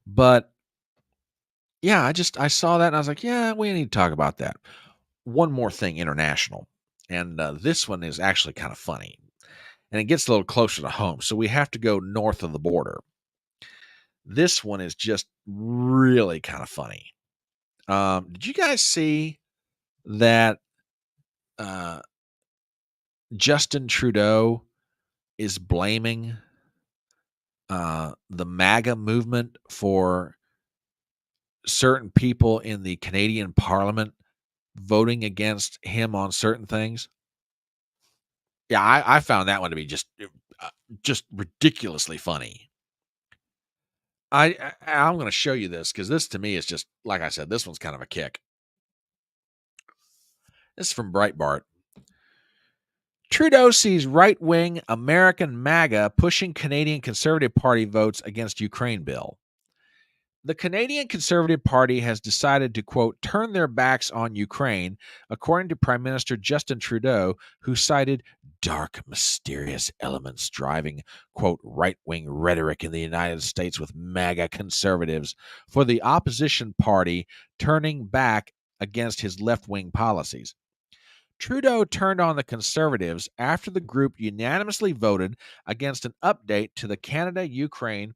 but yeah, I saw that and I was like, yeah, we need to talk about that. One more thing, international, and this one is actually kind of funny, and it gets a little closer to home. So we have to go north of the border. This one is just really kind of funny. Did you guys see that uh, Justin Trudeau is blaming the MAGA movement for certain people in the Canadian Parliament voting against him on certain things? Yeah, I found that one to be just ridiculously funny. I'm going to show you this because this to me is just like I said. This one's kind of a kick. This is from Breitbart. Trudeau sees right-wing American MAGA pushing Canadian Conservative Party votes against Ukraine bill. The Canadian Conservative Party has decided to, quote, turn their backs on Ukraine, according to Prime Minister Justin Trudeau, who cited dark, mysterious elements driving, quote, right wing rhetoric in the United States with MAGA conservatives for the opposition party turning back against his left wing policies. Trudeau turned on the Conservatives after the group unanimously voted against an update to the Canada Ukraine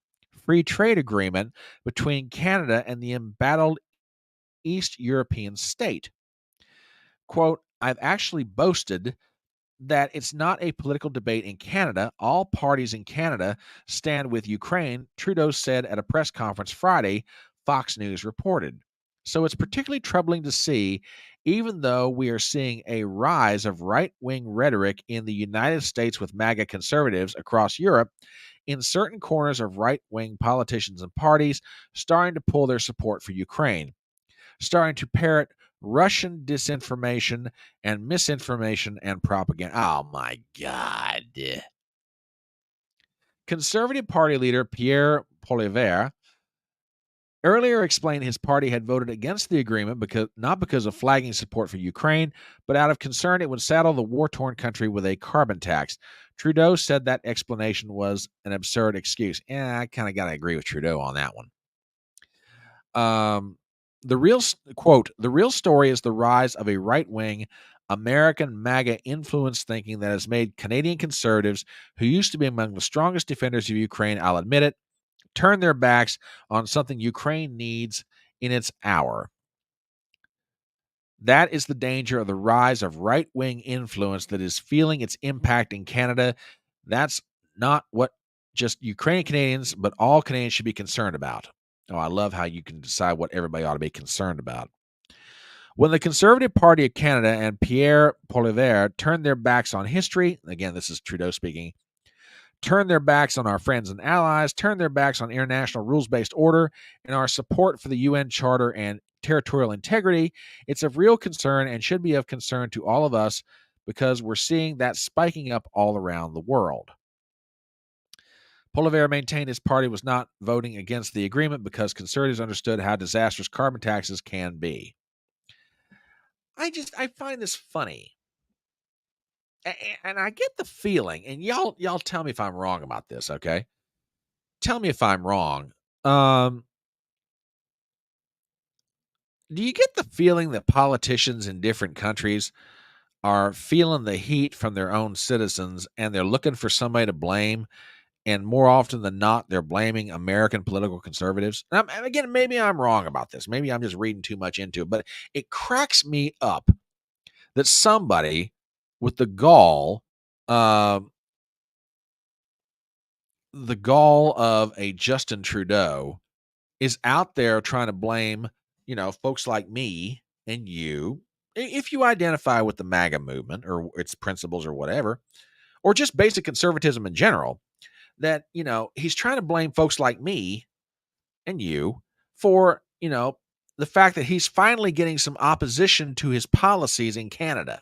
Free Trade Agreement between Canada and the embattled East European state. Quote, I've actually boasted that it's not a political debate in Canada. All parties in Canada stand with Ukraine, Trudeau said at a press conference Friday, Fox News reported. So it's particularly troubling to see, even though we are seeing a rise of right wing rhetoric in the United States with MAGA conservatives across Europe, in certain corners of right wing politicians and parties starting to pull their support for Ukraine, starting to parrot Russian disinformation and misinformation and propaganda. Oh my God. Conservative Party leader Pierre Poilievre earlier explained his party had voted against the agreement not because of flagging support for Ukraine, but out of concern it would saddle the war-torn country with a carbon tax. Trudeau said that explanation was an absurd excuse. I kind of got to agree with Trudeau on that one. The real story is the rise of a right-wing American MAGA influence thinking that has made Canadian conservatives, who used to be among the strongest defenders of Ukraine, I'll admit it, turn their backs on something Ukraine needs in its hour. That is the danger of the rise of right wing influence that is feeling its impact in Canada. That's not what just Ukrainian Canadians, but all Canadians should be concerned about. Oh, I love how you can decide what everybody ought to be concerned about. When the Conservative Party of Canada and Pierre Poilievre turned their backs on history, again, this is Trudeau speaking, turn their backs on our friends and allies, turn their backs on international rules based order, and our support for the UN Charter and territorial integrity, it's of real concern and should be of concern to all of us because we're seeing that spiking up all around the world. Poilievre maintained his party was not voting against the agreement because conservatives understood how disastrous carbon taxes can be. I find this funny. And I get the feeling, and y'all tell me if I'm wrong about this, okay? Tell me if I'm wrong. Um, do you get the feeling that politicians in different countries are feeling the heat from their own citizens and they're looking for somebody to blame? And more often than not, they're blaming American political conservatives. And again, maybe I'm wrong about this. Maybe I'm just reading too much into it, but it cracks me up that somebody with uh, the gall of a Justin Trudeau is out there trying to blame, folks like me and you, if you identify with the MAGA movement or its principles or whatever, or just basic conservatism in general, that, he's trying to blame folks like me and you for, the fact that he's finally getting some opposition to his policies in Canada.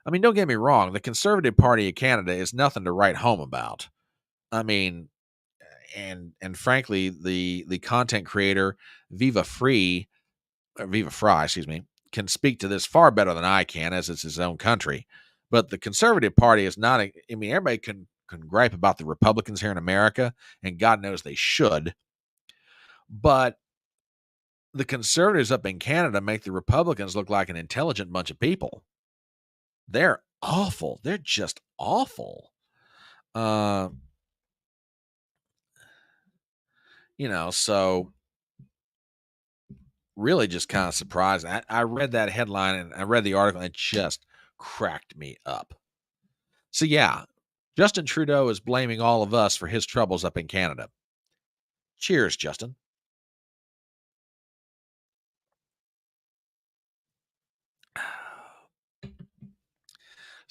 I mean, don't get me wrong, the Conservative Party of Canada is nothing to write home about. I mean, and frankly, the content creator Viva Fry, excuse me, can speak to this far better than I can, as it's his own country. But the Conservative Party is not. I mean, everybody can gripe about the Republicans here in America, and God knows they should. But the conservatives up in Canada make the Republicans look like an intelligent bunch of people. They're awful. They're just awful. Uh, so really just kind of surprised. I read that headline and I read the article and it just cracked me up. So yeah, Justin Trudeau is blaming all of us for his troubles up in Canada. Cheers, Justin.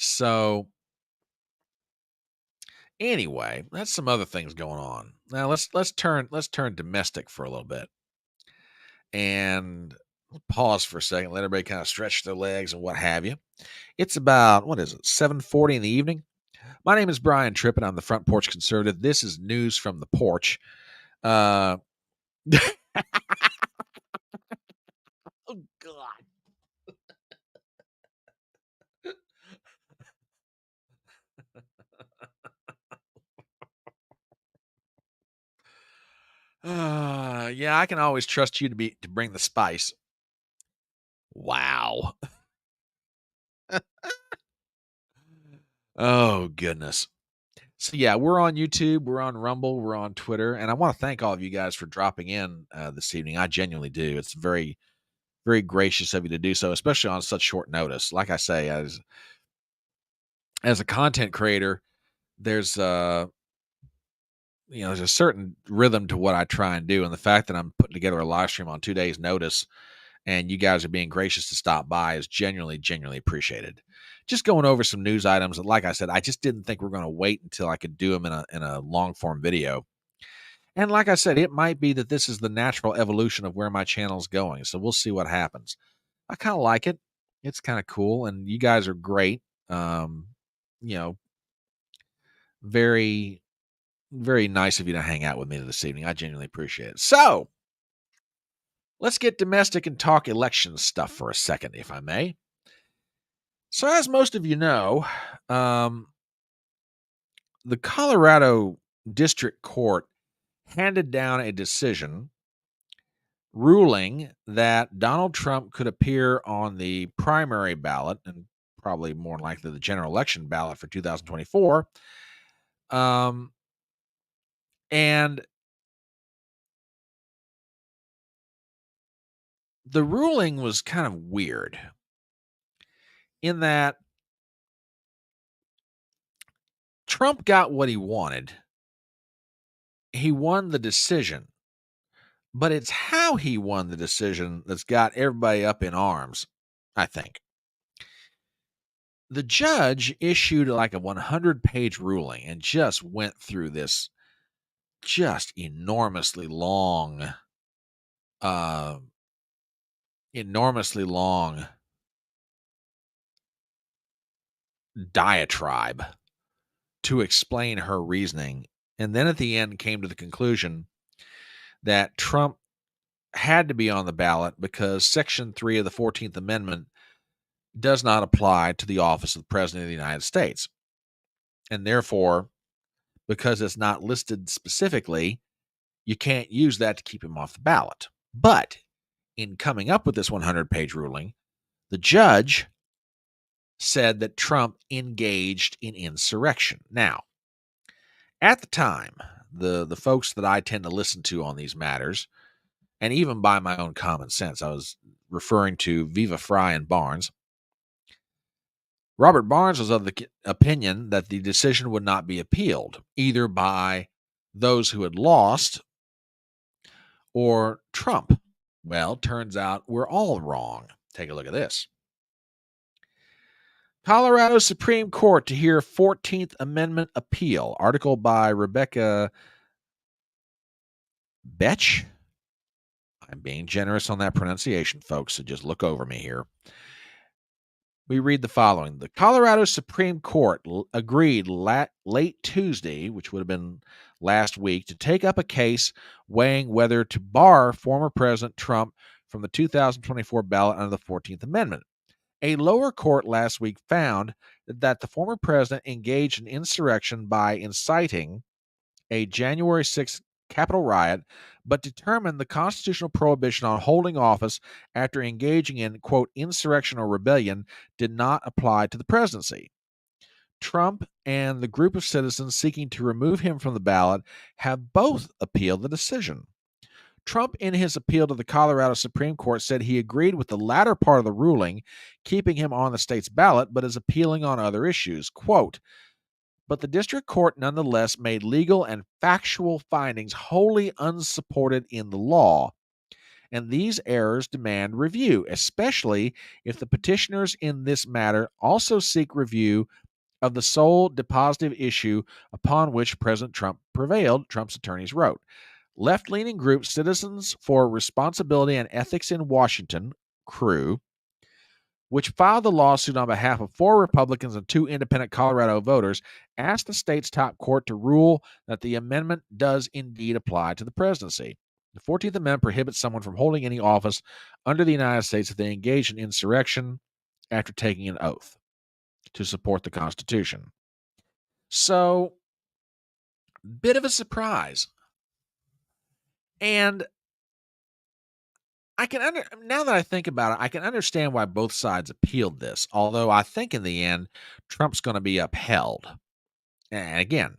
So anyway, that's some other things going on. Now let's turn domestic for a little bit. And pause for a second, let everybody kind of stretch their legs and what have you. It's about, what is it, 7:40 in the evening. My name is Brian Tripp, and I'm the Front Porch Conservative. This is news from the porch. Uh, oh God. Yeah, I can always trust you to bring the spice. Wow. Oh goodness. So yeah, we're on YouTube, we're on Rumble, we're on Twitter, and I want to thank all of you guys for dropping in this evening. I genuinely do. It's very, very gracious of you to do so, especially on such short notice. Like I say, as a content creator, there's there's a certain rhythm to what I try and do, and the fact that I'm putting together a live stream on 2 days' notice, and you guys are being gracious to stop by is genuinely, genuinely appreciated. Just going over some news items. Like I said, I just didn't think we're going to wait until I could do them in a long form video. And like I said, it might be that this is the natural evolution of where my channel's going. So we'll see what happens. I kind of like it. It's kind of cool, and you guys are great. Um, you know, very, very nice of you to hang out with me this evening. I genuinely appreciate it. So let's get domestic and talk election stuff for a second, if I may. So, as most of you know, um, the Colorado District Court handed down a decision ruling that Donald Trump could appear on the primary ballot and probably more likely the general election ballot for 2024. Um, and the ruling was kind of weird in that Trump got what he wanted. He won the decision, but it's how he won the decision that's got everybody up in arms, I think. The judge issued like a 100-page ruling and just went through this just uh, enormously long diatribe to explain her reasoning. And then at the end came to the conclusion that Trump had to be on the ballot because Section 3 of the 14th Amendment does not apply to the office of the President of the United States. And therefore, because it's not listed specifically, you can't use that to keep him off the ballot. But in coming up with this 100-page ruling, the judge said that Trump engaged in insurrection. Now, at the time, the folks that I tend to listen to on these matters, and even by my own common sense, I was referring to Viva Fry and Barnes. Robert Barnes was of the opinion that the decision would not be appealed, either by those who had lost or Trump. Well, turns out we're all wrong. Take a look at this. Colorado Supreme Court to hear 14th Amendment appeal. Article by Rebecca Betch. I'm being generous on that pronunciation, folks, so just look over me here. We read the following. The Colorado Supreme Court agreed late Tuesday, which would have been last week, to take up a case weighing whether to bar former President Trump from the 2024 ballot under the 14th Amendment. A lower court last week found that the former president engaged in insurrection by inciting a January 6th Capitol riot, but determined the constitutional prohibition on holding office after engaging in, quote, insurrection or rebellion did not apply to the presidency. Trump and the group of citizens seeking to remove him from the ballot have both appealed the decision. Trump, in his appeal to the Colorado Supreme Court, said he agreed with the latter part of the ruling, keeping him on the state's ballot, but is appealing on other issues. Quote, but the district court nonetheless made legal and factual findings wholly unsupported in the law, and these errors demand review, especially if the petitioners in this matter also seek review of the sole dispositive issue upon which President Trump prevailed, Trump's attorneys wrote. Left-leaning group Citizens for Responsibility and Ethics in Washington, CREW, which filed the lawsuit on behalf of 4 Republicans and 2 independent Colorado voters, asked the state's top court to rule that the amendment does indeed apply to the presidency. The 14th Amendment prohibits someone from holding any office under the United States if they engage in insurrection after taking an oath to support the Constitution. So, bit of a surprise. And now that I think about it, I can understand why both sides appealed this, although I think in the end, Trump's going to be upheld. And again,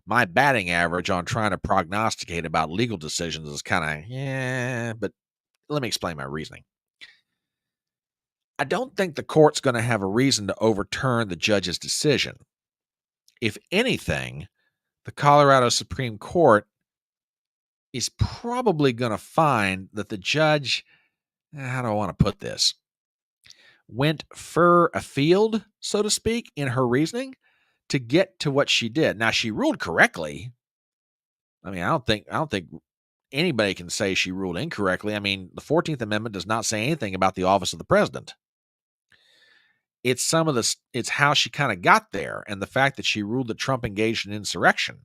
my batting average on trying to prognosticate about legal decisions is kind of, but let me explain my reasoning. I don't think the court's going to have a reason to overturn the judge's decision. If anything, the Colorado Supreme Court is probably going to find that the judge, how do I want to put this, went fur afield, so to speak, in her reasoning to get to what she did. Now, she ruled correctly. I mean, I don't think anybody can say she ruled incorrectly. I mean, the 14th Amendment does not say anything about the office of the president. It's it's how she kind of got there, and the fact that she ruled that Trump engaged in insurrection.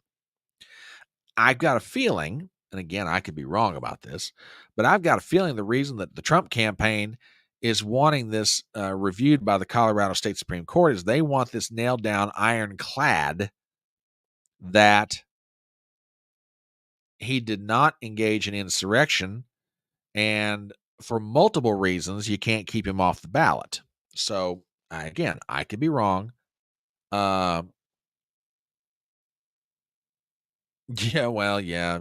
I've got a feeling, and again, I could be wrong about this, but I've got a feeling the reason that the Trump campaign is wanting this reviewed by the Colorado State Supreme Court is they want this nailed down ironclad that he did not engage in insurrection And for multiple reasons, you can't keep him off the ballot. So, again, I could be wrong. Uh, yeah, well, yeah.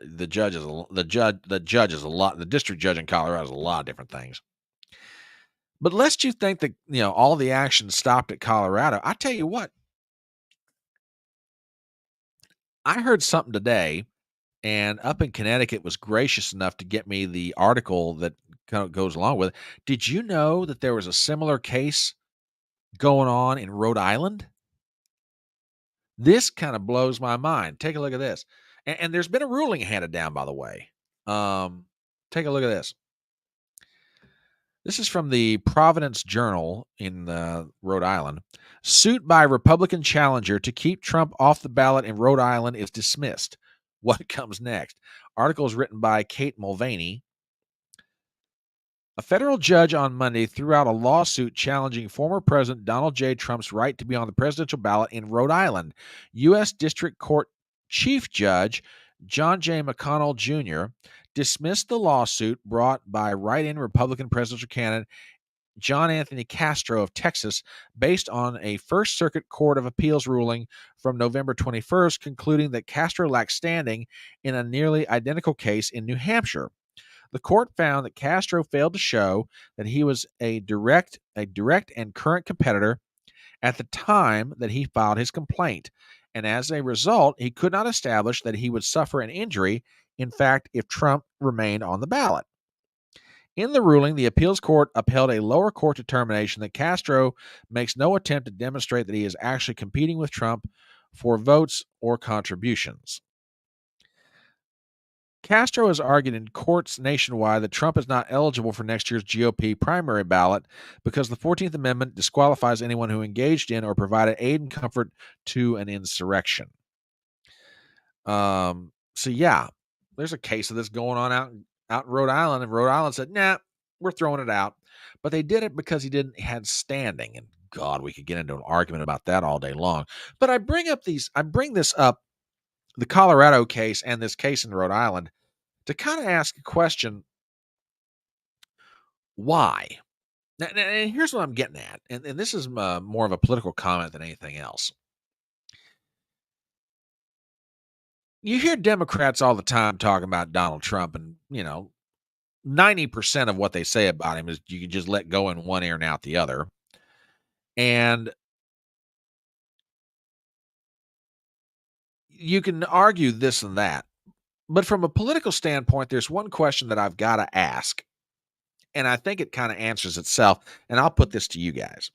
The judge is a lot. The district judge in Colorado is a lot of different things. But lest you think that all the action stopped at Colorado, I tell you what, I heard something today, and up in Connecticut was gracious enough to get me the article that kind of goes along with it. Did you know that there was a similar case going on in Rhode Island? This kind of blows my mind. Take a look at this. And there's been a ruling handed down, by the way. Um, take a look at this. This is from the Providence Journal in Rhode Island. Suit by Republican challenger to keep Trump off the ballot in Rhode Island is dismissed. What comes next? Article is written by Kate Mulvaney. A federal judge on Monday threw out a lawsuit challenging former President Donald J. Trump's right to be on the presidential ballot in Rhode Island. U.S. District Court Chief Judge John J. McConnell Jr. dismissed the lawsuit brought by write-in Republican presidential candidate John Anthony Castro of Texas, based on a First Circuit Court of Appeals ruling from November 21st, concluding that Castro lacked standing in a nearly identical case in New Hampshire. The court found that Castro failed to show that he was a direct and current competitor at the time that he filed his complaint, and as a result, he could not establish that he would suffer an injury, in fact, if Trump remained on the ballot. In the ruling, the appeals court upheld a lower court determination that Castro makes no attempt to demonstrate that he is actually competing with Trump for votes or contributions. Castro has argued in courts nationwide that Trump is not eligible for next year's GOP primary ballot because the 14th Amendment disqualifies anyone who engaged in or provided aid and comfort to an insurrection. So yeah, there's a case of this going on out in Rhode Island, and Rhode Island said, "Nah, we're throwing it out." But they did it because he didn't had standing, and God, we could get into an argument about that all day long. But I bring this up, the Colorado case and this case in Rhode Island, to kind of ask a question: why? Now, here's what I'm getting at, and this is more of a political comment than anything else. You hear Democrats all the time talking about Donald Trump, and 90% of what they say about him is you can just let go in one ear and out the other. And you can argue this and that. But from a political standpoint, there's one question that I've got to ask. And I think it kind of answers itself. And I'll put this to you guys.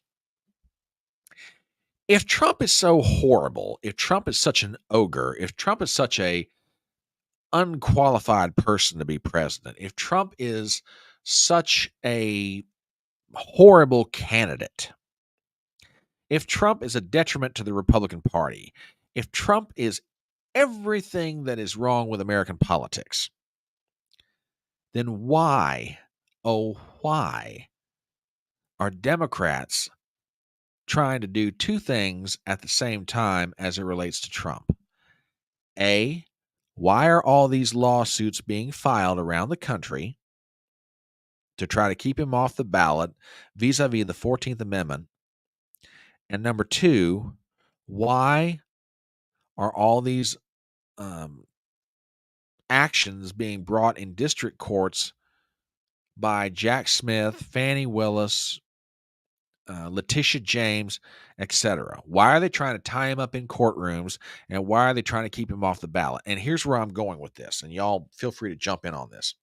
If Trump is so horrible, if Trump is such an ogre, if Trump is such a unqualified person to be president, if Trump is such a horrible candidate, if Trump is a detriment to the Republican Party, if Trump is everything that is wrong with American politics, then why, oh, why are Democrats trying to do two things at the same time as it relates to Trump? A, why are all these lawsuits being filed around the country to try to keep him off the ballot vis-a-vis the 14th Amendment? And number two, why are all these actions being brought in district courts by Jack Smith, Fannie Willis, Letitia James, etc.? Why are they trying to tie him up in courtrooms, and why are they trying to keep him off the ballot? And here's where I'm going with this, and y'all feel free to jump in on this,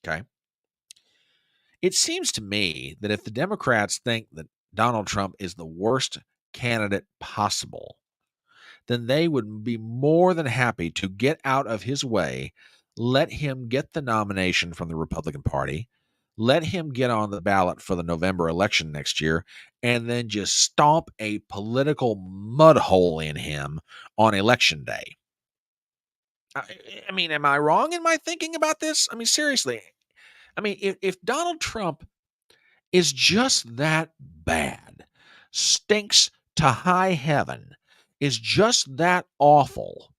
okay? It seems to me that if the Democrats think that Donald Trump is the worst candidate possible, then they would be more than happy to get out of his way, let him get the nomination from the Republican Party, let him get on the ballot for the November election next year, and then just stomp a political mud hole in him on election day. I mean, am I wrong in my thinking about this? I mean, seriously. I mean, if Donald Trump is just that bad, stinks to high heaven, is just that awful,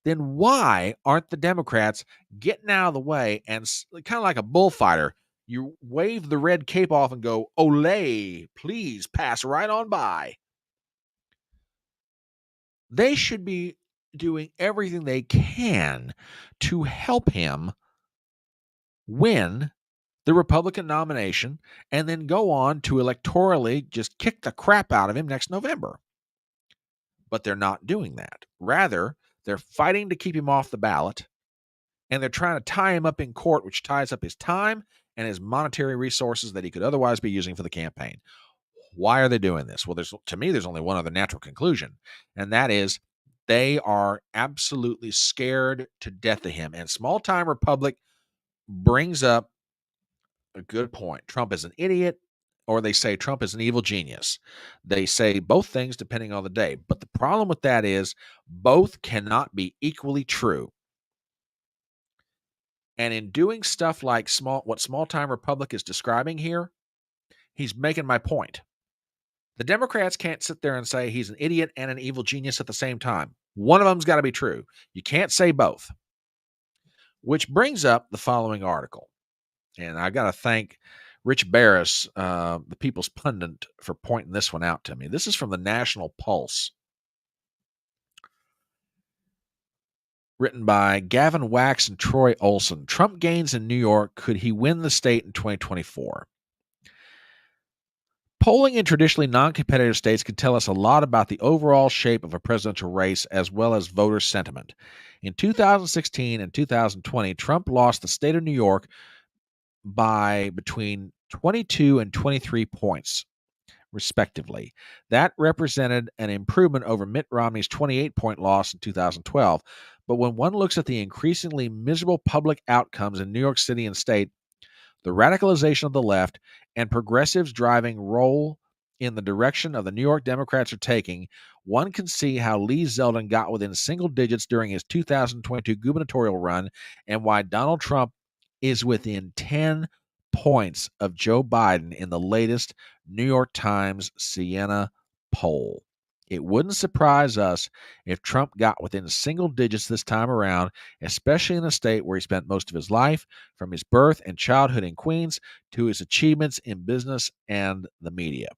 then why aren't the Democrats getting out of the way and kind of like a bullfighter? You wave the red cape off and go, "Olay, please pass right on by." They should be doing everything they can to help him win the Republican nomination and then go on to electorally just kick the crap out of him next November. But they're not doing that. Rather, they're fighting to keep him off the ballot, and they're trying to tie him up in court, which ties up his time and his monetary resources that he could otherwise be using for the campaign. Why are they doing this? Well, to me, there's only one other natural conclusion, and that is they are absolutely scared to death of him. And Small Time Republic brings up a good point. Trump is an idiot, or they say Trump is an evil genius. They say both things depending on the day. But the problem with that is both cannot be equally true. And in doing stuff like what Small Time Republic is describing here, he's making my point. The Democrats can't sit there and say he's an idiot and an evil genius at the same time. One of them's got to be true. You can't say both. Which brings up the following article. And I got to thank Rich Barris, the People's Pundit, for pointing this one out to me. This is from the National Pulse, written by Gavin Wax and Troy Olson. Trump gains in New York. Could he win the state in 2024? Polling in traditionally non-competitive states can tell us a lot about the overall shape of a presidential race as well as voter sentiment. In 2016 and 2020, Trump lost the state of New York by between 22 and 23 points, respectively. That represented an improvement over Mitt Romney's 28-point loss in 2012. But when one looks at the increasingly miserable public outcomes in New York City and state, the radicalization of the left, and progressives driving role in the direction of the New York Democrats are taking, one can see how Lee Zeldin got within single digits during his 2022 gubernatorial run and why Donald Trump is within 10 points of Joe Biden in the latest New York Times Siena poll. It wouldn't surprise us if Trump got within single digits this time around, especially in a state where he spent most of his life, from his birth and childhood in Queens to his achievements in business and the media.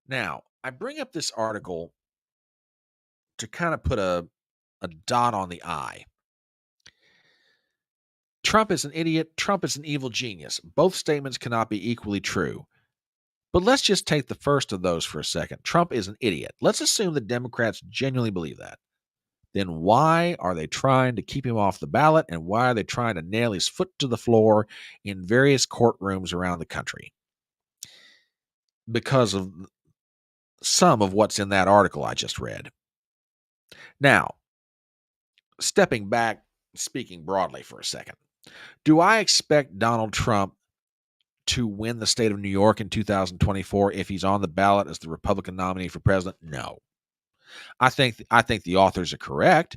Now, I bring up this article to kind of put a dot on the I. Trump is an idiot. Trump is an evil genius. Both statements cannot be equally true. But let's just take the first of those for a second. Trump is an idiot. Let's assume the Democrats genuinely believe that. Then why are they trying to keep him off the ballot, and why are they trying to nail his foot to the floor in various courtrooms around the country? Because of some of what's in that article I just read. Now, stepping back, speaking broadly for a second, do I expect Donald Trump to win the state of New York in 2024 if he's on the ballot as the Republican nominee for president? No. I think the authors are correct.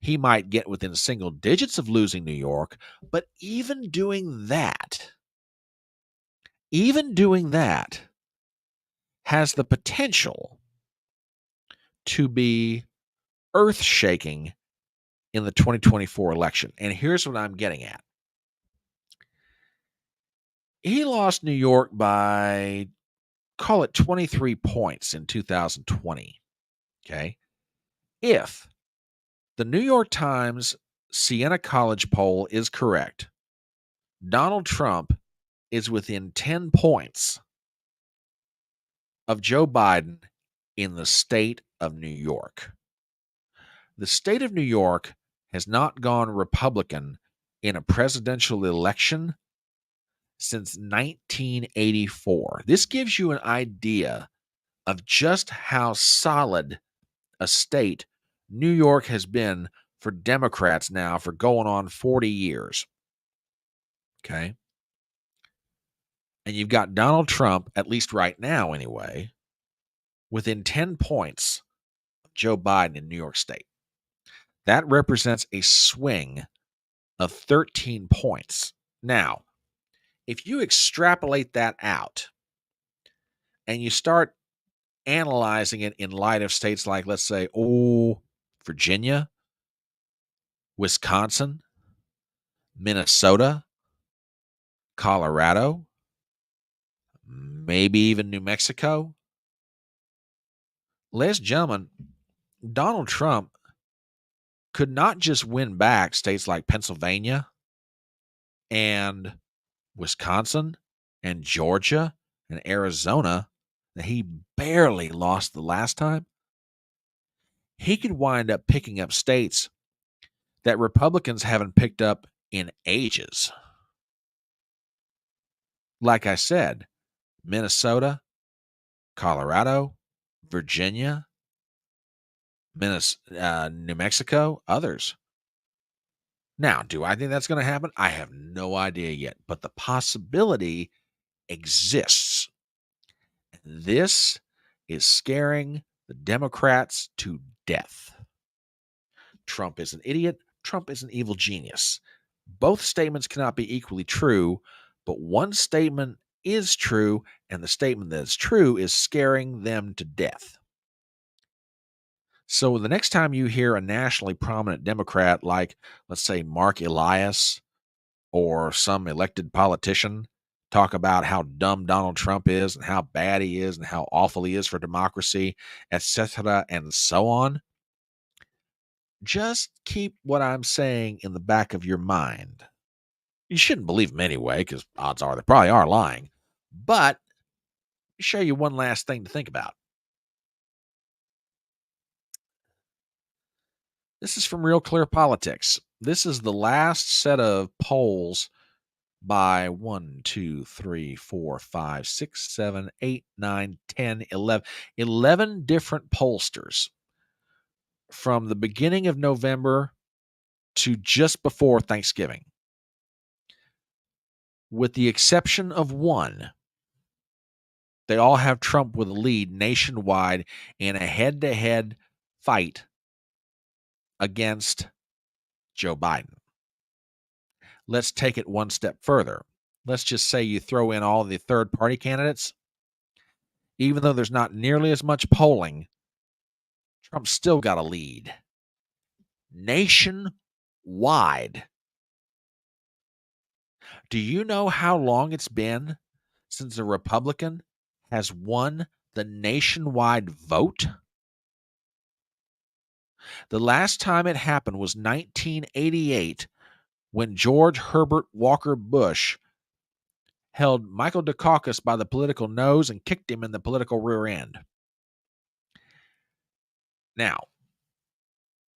He might get within single digits of losing New York, but even doing that has the potential to be earth-shaking in the 2024 election. And here's what I'm getting at. He lost New York by, call it 23 points in 2020. Okay. If the New York Times Siena College poll is correct, Donald Trump is within 10 points of Joe Biden in the state of New York. The state of New York has not gone Republican in a presidential election since 1984. This gives you an idea of just how solid a state New York has been for Democrats now for going on 40 years. Okay. And you've got Donald Trump, at least right now anyway, within 10 points of Joe Biden in New York State. That represents a swing of 13 points. Now, if you extrapolate that out and you start analyzing it in light of states like, let's say, Virginia, Wisconsin, Minnesota, Colorado, maybe even New Mexico. Ladies and gentlemen, Donald Trump could not just win back states like Pennsylvania and Wisconsin and Georgia and Arizona that he barely lost the last time. He could wind up picking up states that Republicans haven't picked up in ages. Like I said, Minnesota, Colorado, Virginia, New Mexico, others. Now, do I think that's going to happen? I have no idea yet, but the possibility exists. This is scaring the Democrats to death. Trump is an idiot. Trump is an evil genius. Both statements cannot be equally true, but one statement is true, and the statement that is true is scaring them to death. So the next time you hear a nationally prominent Democrat like, let's say, Mark Elias or some elected politician talk about how dumb Donald Trump is and how bad he is and how awful he is for democracy, etc., and so on, just keep what I'm saying in the back of your mind. You shouldn't believe them anyway, because odds are they probably are lying. But show you one last thing to think about. This is from Real Clear Politics. This is the last set of polls by 1, 2, 3, 4, 5, 6, 7, 8, 9, 10, 11, 11 different pollsters from the beginning of November to just before Thanksgiving. With the exception of one, they all have Trump with a lead nationwide in a head-to-head fight against Joe Biden. Let's take it one step further. Let's just say you throw in all the third-party candidates. Even though there's not nearly as much polling, Trump's still got a lead nationwide. Do you know how long it's been since a Republican has won the nationwide vote? The last time it happened was 1988 when George Herbert Walker Bush held Michael Dukakis by the political nose and kicked him in the political rear end. Now,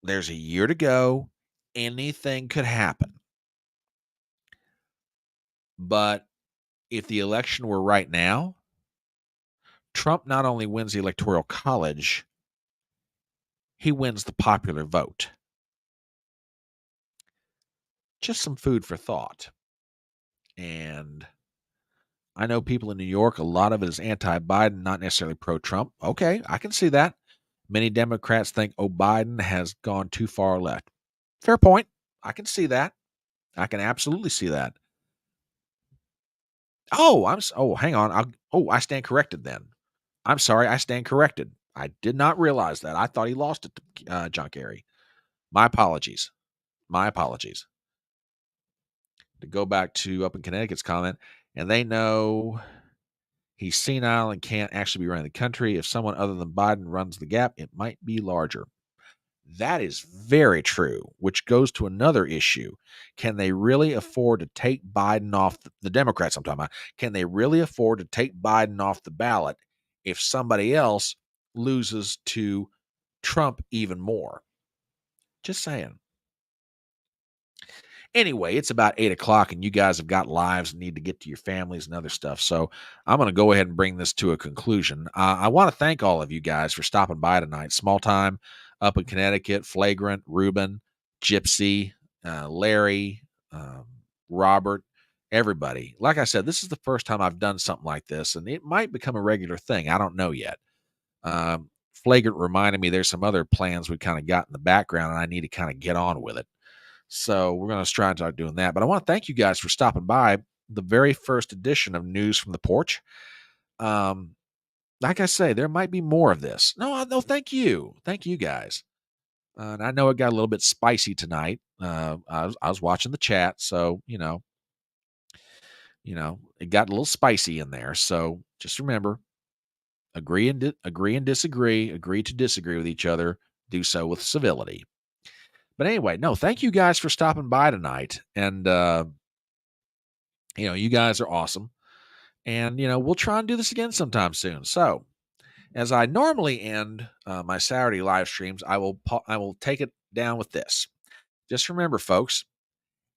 there's a year to go. Anything could happen. But if the election were right now, Trump not only wins the Electoral College, he wins the popular vote. Just some food for thought. And I know people in New York, a lot of it is anti-Biden, not necessarily pro-Trump. Okay, I can see that. Many Democrats think, oh, Biden has gone too far left. Fair point. I can see that. I can absolutely see that. Oh, hang on. I stand corrected then. I'm sorry, I stand corrected. I did not realize that. I thought he lost it to John Kerry. My apologies. My apologies. To go back to up in Connecticut's comment, and they know he's senile and can't actually be running the country. If someone other than Biden runs the gap, it might be larger. That is very true, which goes to another issue. Can they really afford to take Biden off the Democrats I'm talking about? Can they really afford to take Biden off the ballot if somebody else loses to Trump even more? Just saying. Anyway, it's about 8 o'clock and you guys have got lives and need to get to your families and other stuff. So I'm going to go ahead and bring this to a conclusion. I want to thank all of you guys for stopping by tonight. Small time up in Connecticut, Flagrant, Ruben, Gypsy, Larry, Robert, everybody. Like I said, this is the first time I've done something like this, and it might become a regular thing. I don't know yet. Flagrant reminded me there's some other plans we kind of got in the background, and I need to kind of get on with it. So we're going to try and start doing that. But I want to thank you guys for stopping by the very first edition of News from the Porch. Like I say, there might be more of this. No, thank you. Thank you guys. And I know it got a little bit spicy tonight. I was watching the chat, so it got a little spicy in there. So just remember, agree and disagree, agree to disagree with each other, do so with civility. But anyway, no, thank you guys for stopping by tonight. And you guys are awesome. And we'll try and do this again sometime soon. So, as I normally end my Saturday live streams, I will take it down with this. Just remember, folks,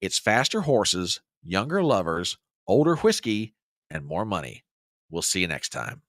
it's faster horses, younger lovers, older whiskey, and more money. We'll see you next time.